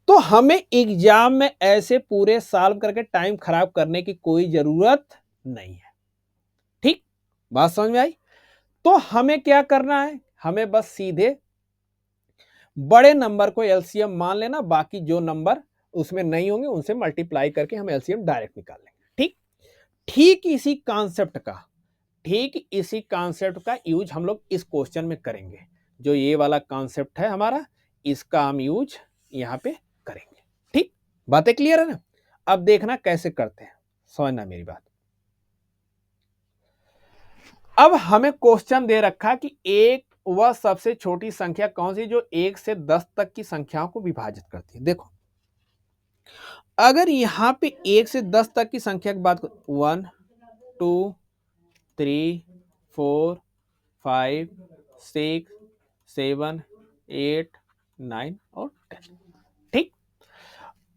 तो हमें एग्जाम में ऐसे पूरे सॉल्व करके टाइम खराब करने की कोई जरूरत नहीं है। ठीक, बात समझ में आई। तो हमें क्या करना है, हमें बस सीधे बड़े नंबर को एलसीएम मान लेना, बाकी जो नंबर उसमें नहीं होंगे उनसे मल्टीप्लाई करके हम एलसीएम डायरेक्ट निकाल लेंगे। ठीक, ठीक इसी कॉन्सेप्ट का यूज हम लोग इस क्वेश्चन में करेंगे। जो ये वाला कॉन्सेप्ट है हमारा, इसका हम यूज यहाँ पे करेंगे। ठीक, बातें क्लियर है ना? अब देखना कैसे करते हैं, समझना मेरी बात। अब हमें क्वेश्चन दे रखा कि एक वह सबसे छोटी संख्या कौन सी जो 1 से 10 तक की संख्याओं को विभाजित करती है। देखो, अगर यहां पे 1 से 10 तक की संख्या की बात करो, 1 2 3 4 5 6 7 8 9 और 10। ठीक,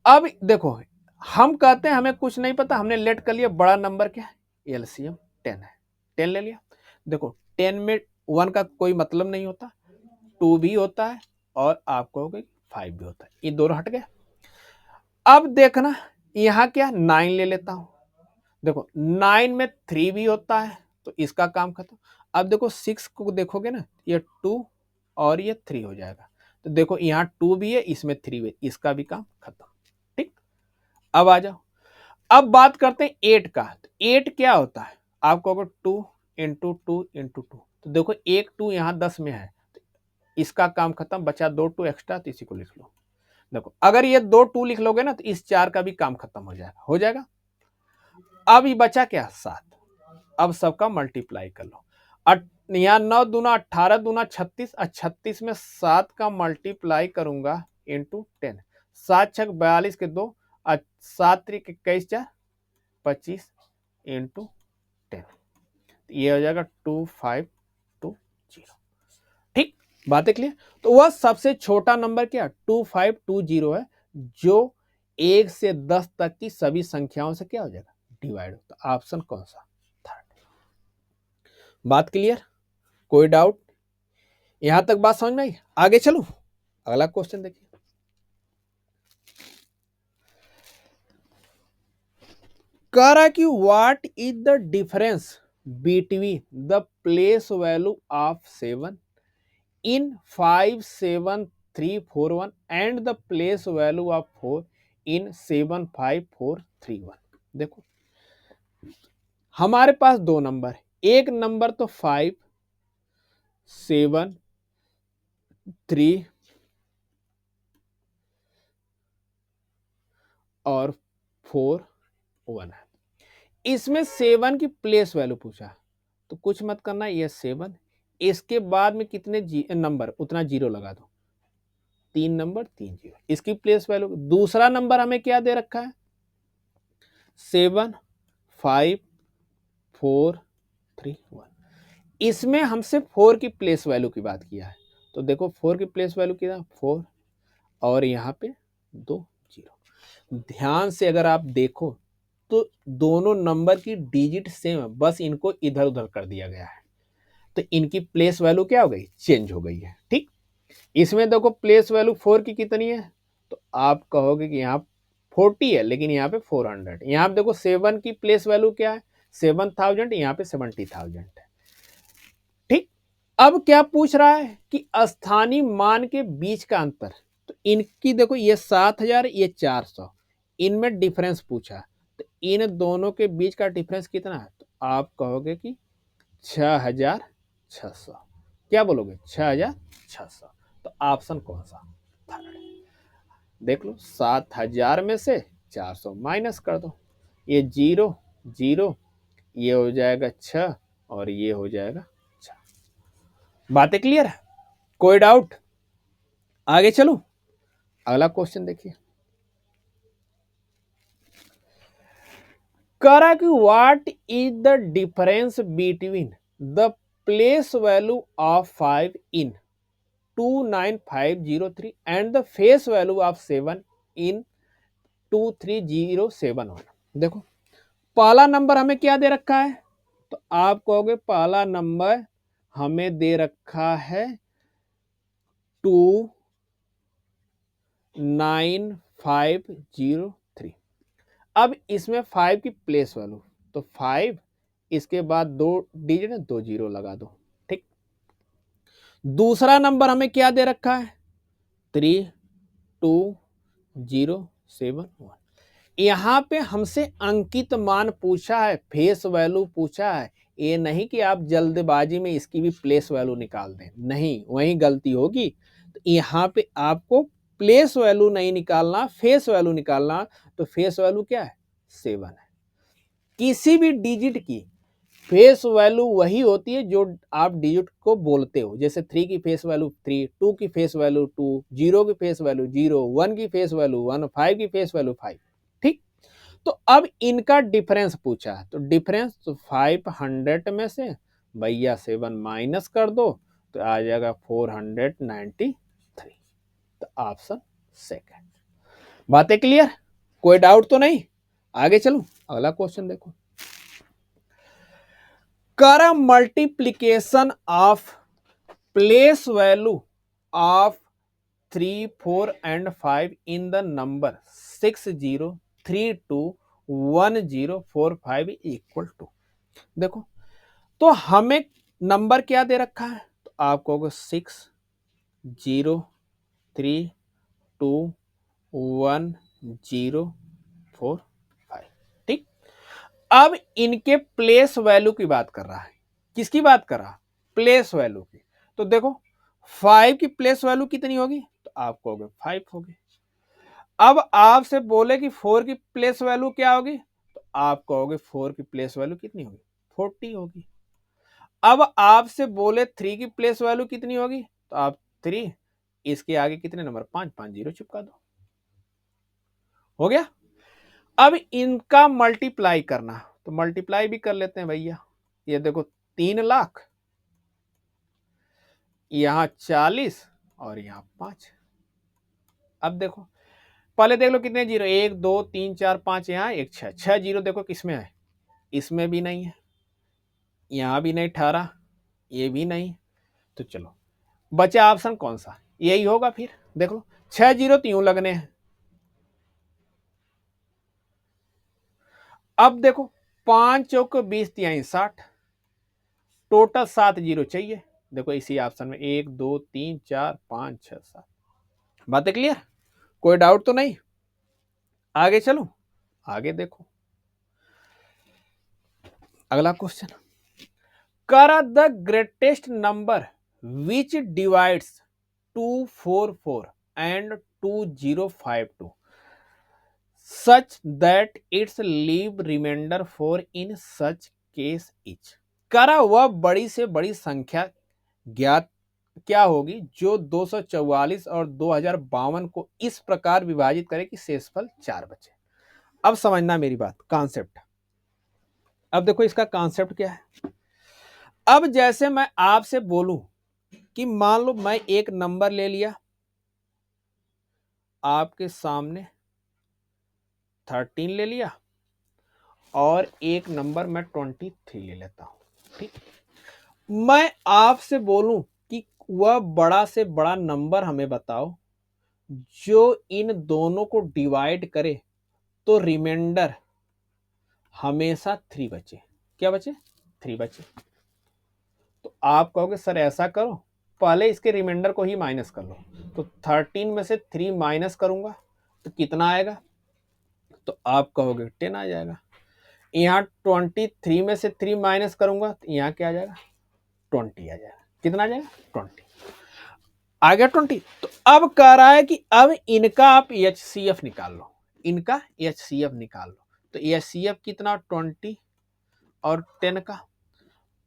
अब देखो, हम कहते हैं हमें कुछ नहीं पता, हमने लेट कर लिया बड़ा नंबर क्या है, एलसीएम 10 है, 10 ले लिया। देखो 10 में 1 का कोई मतलब नहीं होता, 2 भी होता है और आप कहोगे 5 भी होता है, ये दोनों हट गए। अब देखना यहां क्या 9 ले लेता हूं, देखो 9 में 3 भी होता है तो इसका काम खत्म। अब देखो 6 को देखोगे ना, ये 2 और ये 3 हो जाएगा, तो देखो यहाँ 2 भी है, इसमें 3 भी है, इसका भी काम खत्म। ठीक, अब आ जाओ, अब बात करते हैं 8 का। तो 8 क्या होता है, आप कहोगे 2 इंटू 2 इंटू 2, तो देखो एक 2 यहाँ 10 में है, तो इसका काम खत्म, बचा 2 2 एक्स्ट्रा, तो इसी को लिख लो। देखो अगर ये 2 2 लिख लोगे ना तो इस 4 का भी काम खत्म हो जाएगा। अब ये बचा क्या, 7। अब सबका मल्टीप्लाई कर लो, यहाँ 9 दूना 18 दूना 36, 36 में 7 का मल्टीप्लाई करूंगा इंटू 10, 7 छक 42 के 2, 7 त्रिक 21 4 25 इंटू 10, ये हो जाएगा 2520। ठीक, बातें क्लियर? तो वह सबसे छोटा नंबर क्या 2520 है, जो 1 से 10 तक की सभी संख्याओं से क्या हो जाएगा, डिवाइड होता। ऑप्शन कौन सा, थर्ड। बात क्लियर, कोई डाउट? यहां तक बात समझ में आई? आगे चलो, अगला क्वेश्चन देखिए। कह रहा कि what is the difference between the place value of 7 in 57341 and the place value of 4 इन 75431। देखो हमारे पास दो नंबर, एक नंबर तो 5 7 3 और 4 1 है। इसमें 7 की प्लेस वैल्यू पूछा, तो कुछ मत करना, ये 7, इसके बाद में कितने नंबर उतना जीरो लगा दो, 3 नंबर 3 जीरो, इसकी प्लेस वैल्यू। दूसरा नंबर हमें क्या दे रखा है, 7 5 4 3 1, इसमें हमसे 4 की प्लेस वैल्यू की बात किया है, तो देखो 4 की प्लेस वैल्यू कितना, 4 और यहाँ पे 2 जीरो। ध्यान से अगर आप देखो तो दोनों नंबर की डिजिट सेम है, बस इनको इधर उधर कर दिया गया है, तो इनकी प्लेस वैल्यू क्या हो गई, चेंज हो गई है। ठीक, इसमें देखो प्लेस वैल्यू 4 की कितनी है, तो आप कहोगे कि यहाँ 40 है, लेकिन यहाँ पे 400। यहाँ पे देखो 7 की प्लेस वैल्यू क्या है, 7000, यहाँ पे 70,000 है। ठीक, अब क्या पूछ रहा है कि स्थानीय मान के बीच का अंतर, तो इनकी देखो ये 7000 ये 400, इनमें डिफरेंस पूछा, तो इन दोनों के बीच का डिफरेंस कितना है, तो आप कहोगे कि 6600। क्या बोलोगे, 6600। तो ऑप्शन कौन सा, थर्ड। देख लो 7000 में से 400 माइनस कर दो, ये 0 0, ये हो जाएगा 6 और ये हो जाएगा 6। बातें क्लियर है, कोई डाउट? आगे चलो, अगला क्वेश्चन देखिए। करा कि what is the difference between the place value of 5 in 29503 and the face value of 7 इन 23071। देखो पहला नंबर हमें क्या दे रखा है, तो आप कहोगे पहला नंबर हमें दे रखा है 29503। अब इसमें 5 की प्लेस वैल्यू, तो 5 इसके बाद 2 डिजिट 2 जीरो लगा दो। ठीक, दूसरा नंबर हमें क्या दे रखा है, 3203, 7 1। यहाँ पे हमसे अंकित मान पूछा है, फेस वैल्यू पूछा है। ये नहीं कि आप जल्दबाजी में इसकी भी प्लेस वैल्यू निकाल दें, नहीं, वही गलती होगी। तो यहाँ पे आपको प्लेस वैल्यू नहीं निकालना, फेस वैल्यू निकालना। तो फेस वैल्यू क्या है? 7 है। किसी भी डिजिट की फेस वैल्यू वही होती है जो आप डिजिट को बोलते हो। जैसे 3 की फेस वैल्यू 3, 2 की फेस वैल्यू 2, 0 की फेस वैल्यू 0, 1 की फेस वैल्यू 1, 5 की फेस वैल्यू 5। ठीक। तो अब इनका डिफरेंस पूछा है, तो डिफरेंस तो 500 में से भैया 7 माइनस कर दो तो आ जाएगा 493। तो ऑप्शन सेकंड। बातें क्लियर? कोई डाउट तो नहीं? आगे चलूं, अगला क्वेश्चन देखो। कर a multiplication of place value of 3, 4 and 5 in the number 60321045 equal to। देखो, तो हमें नंबर क्या दे रखा है? तो आप कहोगे 60321045। ठीक। अब इनके प्लेस वैल्यू की बात कर रहा है। किसकी बात कर रहा? प्लेस वैल्यू की। तो देखो 5 की प्लेस वैल्यू कितनी होगी? तो आप कहोगे 5 होगी। अब आपसे बोले कि 4 की प्लेस वैल्यू क्या होगी? तो आप कहोगे 4 की प्लेस वैल्यू कितनी होगी? 40 होगी। अब आपसे बोले 3 की प्लेस वैल्यू कितनी होगी? तो आप 3, इसके आगे कितने नंबर? 5, 5 जीरो चिपका दो। हो गया। अब इनका मल्टीप्लाई करना, तो मल्टीप्लाई भी कर लेते हैं भैया। ये देखो 3 लाख, यहां 40 और यहां 5। अब देखो, पहले देख लो कितने जीरो, 1 2 3 4 5, यहां एक 6, 6 जीरो देखो किसमें है? इसमें भी नहीं है, यहां भी नहीं, 18, ये भी नहीं। तो चलो बचा ऑप्शन कौन सा? यही होगा। फिर देख लो 6 जीरो तो यूं लगने हैं। अब देखो 5 चौक 20 तिहाई 60, टोटल 7 जीरो चाहिए। देखो इसी ऑप्शन में 1 2 3 4 5 6 7। बातें क्लियर? कोई डाउट तो नहीं? आगे चलो, आगे देखो अगला क्वेश्चन। कर the greatest number which divides 244 and 2052 such that it's leave remainder for in such case etch. करा वह बड़ी से बड़ी संख्या ज्ञात क्या होगी जो 244 और 2052 को इस प्रकार विभाजित करे कि शेषफल 4 बचे। अब समझना मेरी बात, कॉन्सेप्ट। अब देखो इसका कॉन्सेप्ट क्या है। अब जैसे मैं आपसे बोलूं कि मान लो मैं एक नंबर ले लिया आपके सामने 13 ले लिया और एक नंबर मैं 23 ले लेता हूं। ठीक। मैं आपसे बोलूं कि वह बड़ा से बड़ा नंबर हमें बताओ जो इन दोनों को डिवाइड करे तो रिमाइंडर हमेशा 3 बचे। क्या बचे? 3 बचे। तो आप कहोगे सर ऐसा करो, पहले इसके रिमाइंडर को ही माइनस कर लो। तो 13 में से 3 माइनस करूंगा तो कितना आएगा? तो आप कहोगे 10 आ जाएगा। यहाँ 23 में से 3 माइनस करूंगा तो यहाँ क्या आ जाएगा? 20 आ जाएगा। कितना आ जाएगा? 20 आ गया। 20। तो अब कह रहा है कि अब इनका आप HCF निकाल लो, इनका HCF निकाल लो। तो HCF कितना? 20 और 10 का।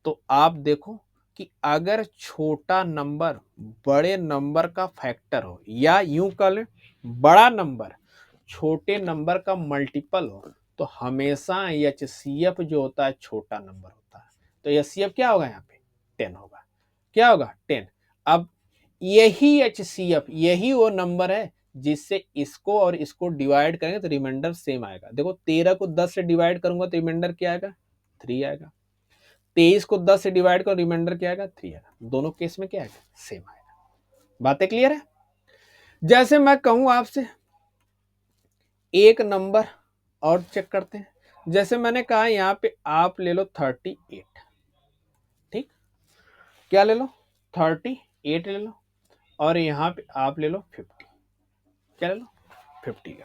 तो आप देखो कि अगर छोटा नंबर बड़े नंबर का फैक्टर हो, या यूं कह लें बड़ा नंबर छोटे नंबर का मल्टीपल हो, तो हमेशा HCF जो होता है छोटा नंबर होता है। तो HCF क्या होगा? यहाँ पे 10 होगा। क्या होगा? 10। अब यही HCF, यही वो नंबर है जिससे इसको और इसको डिवाइड करेंगे तो रिमाइंडर सेम आएगा। देखो 13 को 10 से डिवाइड करूंगा तो रिमाइंडर क्या आएगा? 3 आएगा। 23 को 10 से डिवाइड करो, रिमाइंडर क्या आएगा? 3 आएगा। दोनों केस में क्या आएगा? सेम आएगा। बातें क्लियर है? जैसे मैं कहूं आपसे एक नंबर और चेक करते हैं। जैसे मैंने कहा यहाँ पे आप ले लो 38। ठीक। क्या ले लो? 38 ले लो। और यहाँ पे आप ले लो 50। क्या ले लो? 50।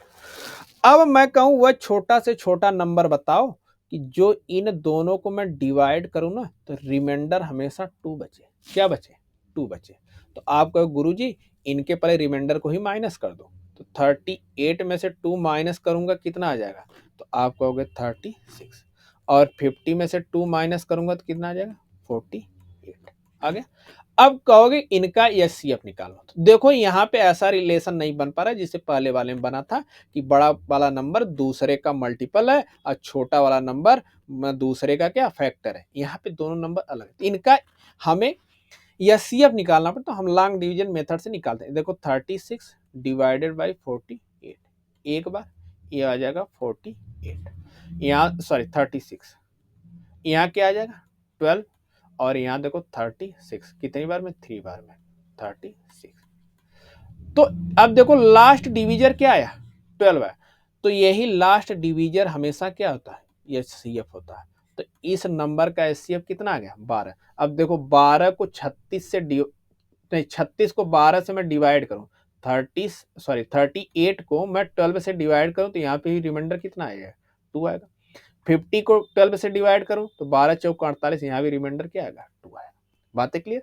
अब मैं कहूं वह छोटा से छोटा नंबर बताओ कि जो इन दोनों को मैं डिवाइड करूं ना तो रिमाइंडर हमेशा 2 बचे। क्या बचे? 2 बचे। तो आप कहो गुरुजी इनके पहले रिमाइंडर को ही माइनस कर दो। तो 38 में से 2 माइनस करूंगा कितना आ जाएगा? तो आप कहोगे 36। और 50 में से 2 माइनस करूंगा तो कितना आ जाएगा? 48 आ गया। अब कहोगे इनका एचसीएफ निकालो। तो देखो यहाँ पे ऐसा रिलेशन नहीं बन पा रहा जिससे पहले वाले में बना था कि बड़ा वाला नंबर दूसरे का मल्टीपल है और छोटा वाला नंबर दूसरे का क्या फैक्टर है। यहाँ पे दोनों नंबर अलग है। इनका हमें एचसीएफ निकालना पड़ता तो हम लॉन्ग डिवीजन मेथड से निकालते हैं। देखो 36 डिवाइडेड बाई 48 एक बार ये आ जाएगा 48 यहाँ सॉरी 36 यहाँ क्या आ जाएगा 12 और यहाँ देखो 36 कितनी बार में 3 बार में 36। तो अब देखो लास्ट डिवीजर क्या आया 12 है। तो यही लास्ट डिवीजर हमेशा क्या होता है एचसीएफ होता है। तो इस नंबर का एचसीएफ कितना आ गया 12। अब देखो 12 को 36 से नहीं 36 को 12 से मैं डिवाइड करूं 38 को मैं 12 से डिवाइड करूं तो यहाँ पे ही रिमाइंडर कितना आएगा 2 आएगा। 50 को 12 से डिवाइड करूं तो 12 चौक 48 यहाँ भी रिमाइंडर क्या आएगा 2 आएगा। बातें क्लियर?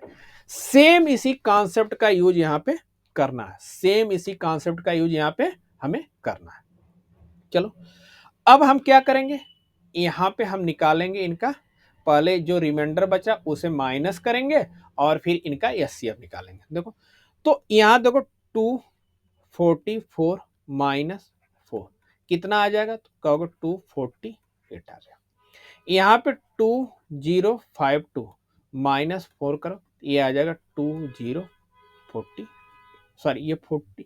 सेम इसी कॉन्सेप्ट का यूज यहाँ पे करना है। सेम इसी कॉन्सेप्ट का यूज यहाँ पे हमें करना है। चलो अब हम क्या करेंगे यहाँ पे हम निकालेंगे इनका पहले जो रिमाइंडर बचा उसे माइनस करेंगे और फिर इनका एचसीएफ निकालेंगे। देखो तो यहाँ देखो 244 माइनस 4 कितना आ जाएगा? तो कहोगे 248 आ जाएगा। यहाँ पे 2052 माइनस 4 करो ये आ जाएगा 2040 सॉरी ये 40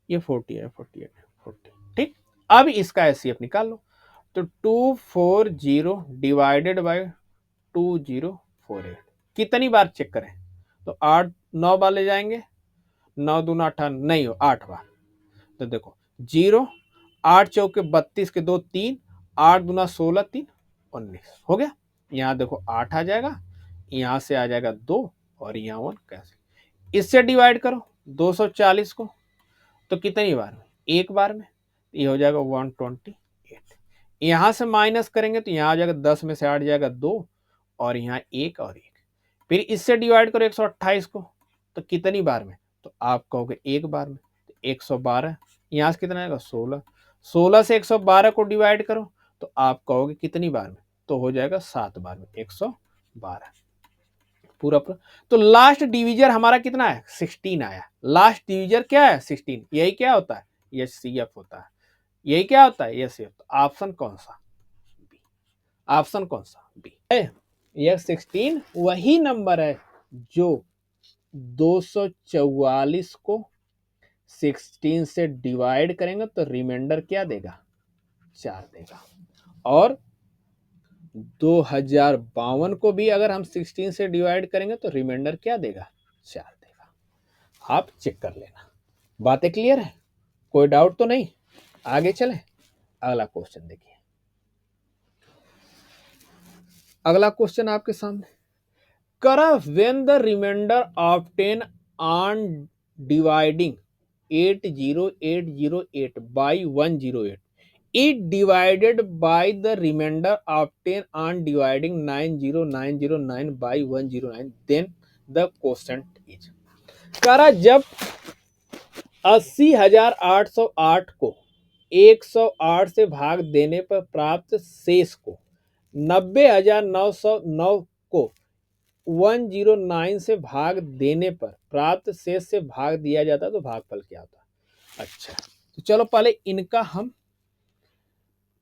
ये 40 है 48 40 ठीक। अब इसका एचसीएफ निकाल लो। तो 240 डिवाइडेड बाय 2048 कितनी बार चेक करें? तो 8 9 बार ले जाएंगे 9 दूना 18 नहीं हो 8 बार। तो देखो 0 8 चौके 32 के 2 3 8 दूना 16 3 19 हो गया। यहाँ देखो 8 आ जाएगा यहाँ से आ जाएगा 2 और यहाँ 1 कैसे इससे डिवाइड करो 240 को तो कितनी बार में? एक बार में। ये हो जाएगा 128। यहाँ से माइनस करेंगे तो यहाँ आ जाएगा 10 में से 8 जाएगा 2 और यहाँ 1 और 1। फिर इससे डिवाइड करो 128 को तो कितनी बार में? तो आप कहोगे एक बार में। तो 112 यहाँ से कितना आएगा 16 16 से 112 को डिवाइड करो तो आप कहोगे कितनी बार में? तो हो जाएगा 7 बार में 112 पूरा पूरा। तो लास्ट डिवीजर हमारा कितना है 16 आया। लास्ट डिवीजर क्या है 16। यही क्या होता है एचसीएफ होता है। यही क्या होता है एचसीएफ। ऑप्शन कौन सा? बी। ऑप्शन कौन सा? बी है। यह 16 वही नंबर है जो 244 को 16 से डिवाइड करेंगे तो रिमाइंडर क्या देगा 4 देगा। और 2052 को भी अगर हम 16 से डिवाइड करेंगे तो रिमाइंडर क्या देगा 4 देगा। आप चेक कर लेना। बातें क्लियर है? कोई डाउट तो नहीं? आगे चले अगला क्वेश्चन देखिए। अगला क्वेश्चन आपके सामने करा when the reminder obtain on dividing 80808 by 108 it divided by the remainder obtained on dividing 90909 by 109 then the quotient is। करा जब 80,808 को 108 से भाग देने पर प्राप्त शेष को 90,909 को 109 से भाग देने पर प्राप्त शेष से भाग दिया जाता तो भागफल क्या होता? अच्छा तो चलो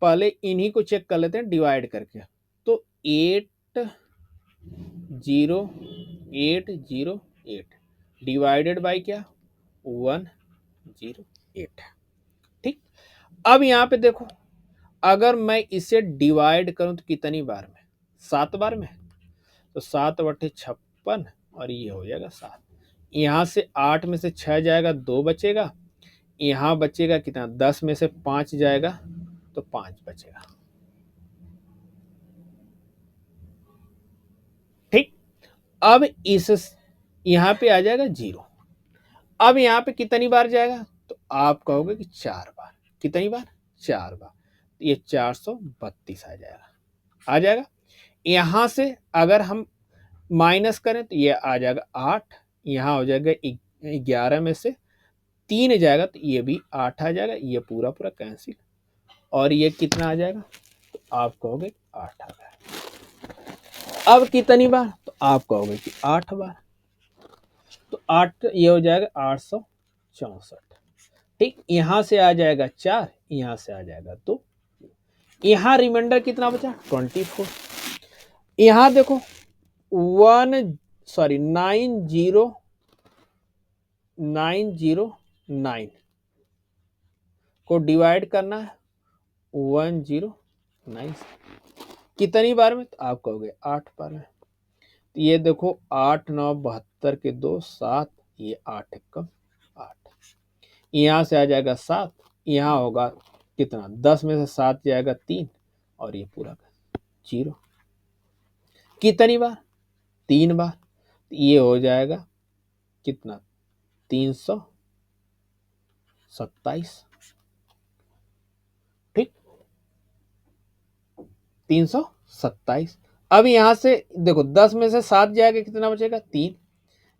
पहले इन्हीं को चेक कर लेते हैं डिवाइड करके। तो 80808 डिवाइडेड बाई क्या 108 ठीक। अब यहाँ पे देखो अगर मैं इसे डिवाइड करूं तो कितनी बार में 7 बार में। तो 7 बटे 56 और ये हो जाएगा 7। यहाँ से 8 में से 6 जाएगा 2 बचेगा। यहाँ बचेगा कितना 10 में से 5 जाएगा तो 5 बचेगा ठीक। अब इस यहाँ पे आ जाएगा 0। अब यहाँ पे कितनी बार जाएगा तो आप कहोगे कि 4 बार। कितनी बार? 4 बार। तो ये 432 आ जाएगा। आ जाएगा। यहां से अगर हम माइनस करें तो ये आ जाएगा 8, यहाँ हो जाएगा 11 में से 3 जाएगा तो ये भी 8 आ जाएगा, ये पूरा पूरा कैंसिल। और ये कितना आ जाएगा? तो आप कहोगे 8 आ गया। अब कितनी बार? तो आप कहोगे कि 8 बार। तो 8 ये हो जाएगा 864। ठीक, यहां से आ जाएगा 4, यहां से आ जाएगा 2। यहां रिमाइंडर कितना बचा? 24। यहां देखो 909 को डिवाइड करना है 109 कितनी बार में? तो आप कहोगे 8 बार में। तो ये देखो 8 9 72 के 2 7, ये 8 1 8, यहाँ से आ जाएगा 7, यहाँ होगा कितना? 10 में से 7 जाएगा 3, और ये पूरा 0। कितनी बार? 3 बार। तो ये हो जाएगा कितना? 327। ठीक, 327। अब यहां से देखो 10 में से 7 जाएगा, कितना बचेगा? 3।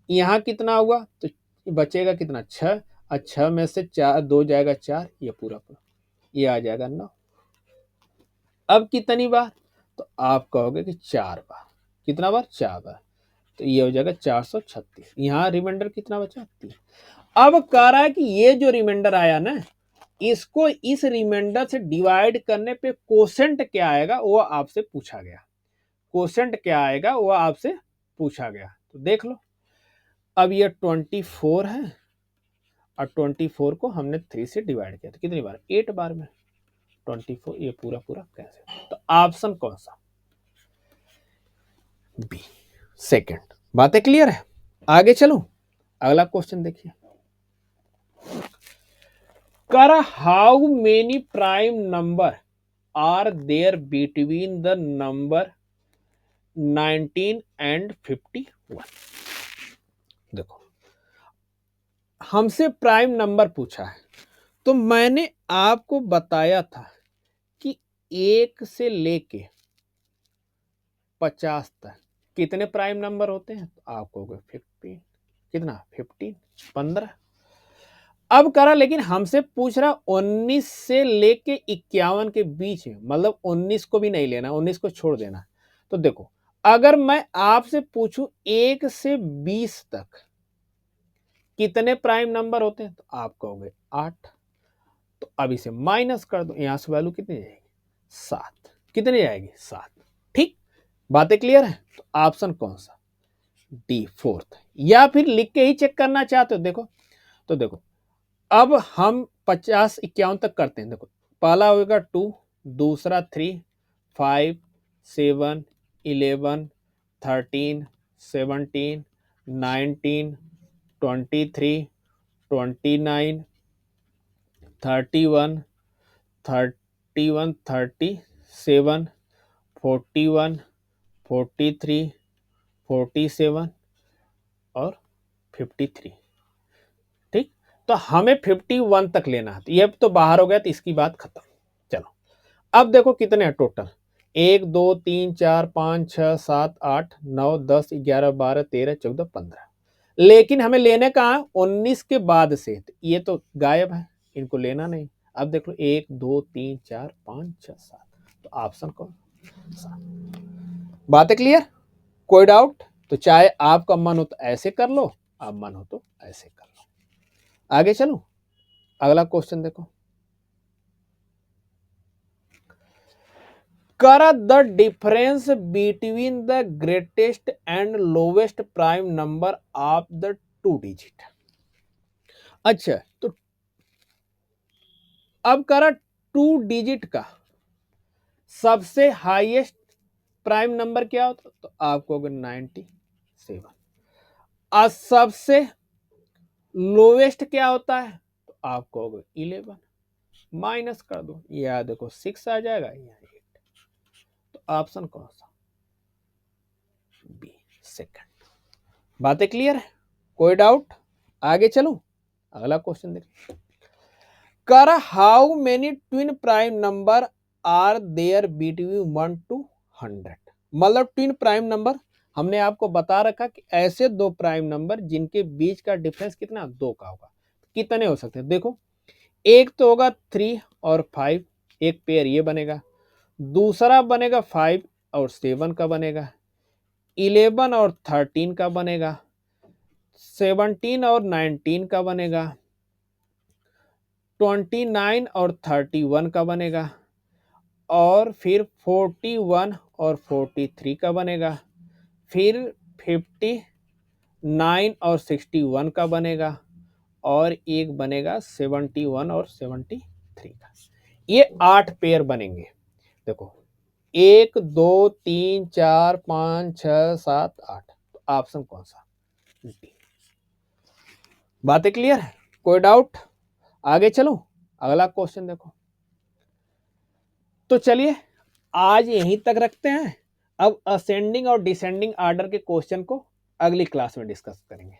यहाँ कितना हुआ? तो बचेगा कितना? 6। और 6 में से 4 2 जाएगा 4, ये पूरा पूरा ये आ जाएगा 9। अब कितनी बार? तो आप कहोगे कि 4 बार। कितना बार? 4 बार। तो ये हो जाएगा 436। यहाँ रिमाइंडर कितना बचा? 3। अब कह रहा है कि ये जो रिमाइंडर आया ना, इसको इस रिमाइंडर से डिवाइड करने पे कोसेंट क्या आएगा वो आपसे पूछा गया। कोसेंट क्या आएगा वो आपसे पूछा गया। तो देख लो, अब ये 24 है और 24 को हमने 3 से डिवाइड किया तो कितनी बार? 8 बार में। 24 ये पूरा पूरा कैसे? तो ऑप्शन कौन सा? B, second. बातें क्लियर है? आगे चलो, अगला क्वेश्चन देखिए। कर how many prime number are there between the number 19 and 51? देखो, हमसे प्राइम नंबर पूछा है, तो मैंने आपको बताया था कि 1 से लेके 50 तक कितने प्राइम नंबर होते हैं? तो आप कहोगे 15। कितना? 15, 15। अब करा, लेकिन हमसे पूछ रहा 19 से लेके 51 के बीच में, मतलब 19 को भी नहीं लेना, 19 को छोड़ देना। तो देखो, अगर मैं आपसे पूछूं 1 से 20 तक कितने प्राइम नंबर होते हैं? तो आप कहोगे 8। तो अब इसे माइनस कर दो, यहां से वैल्यू कितनी जाएगी? 7। कितनी जाएगी? 7। ठीक, बातें क्लियर है? तो ऑप्शन कौन सा? D, fourth. या फिर लिख के ही चेक करना चाहते हो? देखो, तो देखो, अब हम 50 51 तक करते हैं। देखो, पहला होगा 2, दूसरा 3, 5 7 11 13 17 19 23 29 31 31 37 41 43 47 और 53। ठीक, तो हमें 51 तक लेना है। ये तो बाहर हो गया, तो इसकी बात खत्म। चलो, अब देखो कितने हैं टोटल? 1 2 3 4 5 6 7 8 9 10 11 12 13 14 15। लेकिन हमें लेने कहाँ है? 19 के बाद से। तो ये तो गायब है, इनको लेना नहीं। अब देख लो 1 2 3 4 5 6 7, तो ऑप्शन कौन? 7। बातें क्लियर? कोई डाउट? तो चाहे आपका मन हो तो ऐसे कर लो, आप मन हो तो ऐसे कर लो। आगे चलो, अगला क्वेश्चन देखो। कर the difference between the greatest and lowest prime number of the 2 digit. अच्छा, तो अब करा 2 डिजिट का सबसे हाईएस्ट प्राइम नंबर क्या होता? तो आपको 97। और सबसे लोवेस्ट क्या होता है? तो आपको 11। माइनस कर दो, यह देखो 6 आ जाएगा, यहाँ 8। तो ऑप्शन कौन सा? B, second. बातें क्लियर है? कोई डाउट? आगे चलो, अगला क्वेश्चन देखिए। कर how many twin prime number are there between 1 to 100। मतलब ट्विन प्राइम नंबर हमने आपको बता रखा कि ऐसे दो प्राइम नंबर जिनके बीच का डिफरेंस कितना, 2 का होगा। कितने हो सकते हैं देखो, एक तो होगा 3 और 5, एक पेयर ये बनेगा। दूसरा बनेगा 5 और 7 का बनेगा, 11 और 13 का बनेगा, 17 और 19 का बनेगा, 29 और 31 का बनेगा, और फिर 41 और 43 का बनेगा, फिर 59 और 61 का बनेगा, और एक बनेगा 71 और 73 का। ये 8 पेयर बनेंगे। देखो 1 2 3 4 5 6 7 8, तो ऑप्शन कौन सा, डी। बातें क्लियर है, कोई डाउट? आगे चलो, अगला क्वेश्चन देखो। तो चलिए आज यहीं तक रखते हैं। अब असेंडिंग और डिसेंडिंग ऑर्डर के क्वेश्चन को अगली क्लास में डिस्कस करेंगे।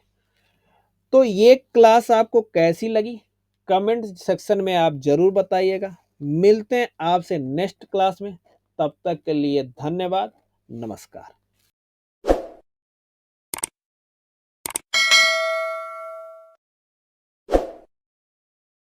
तो ये क्लास आपको कैसी लगी कमेंट सेक्शन में आप जरूर बताइएगा। मिलते हैं आपसे नेक्स्ट क्लास में, तब तक के लिए धन्यवाद, नमस्कार।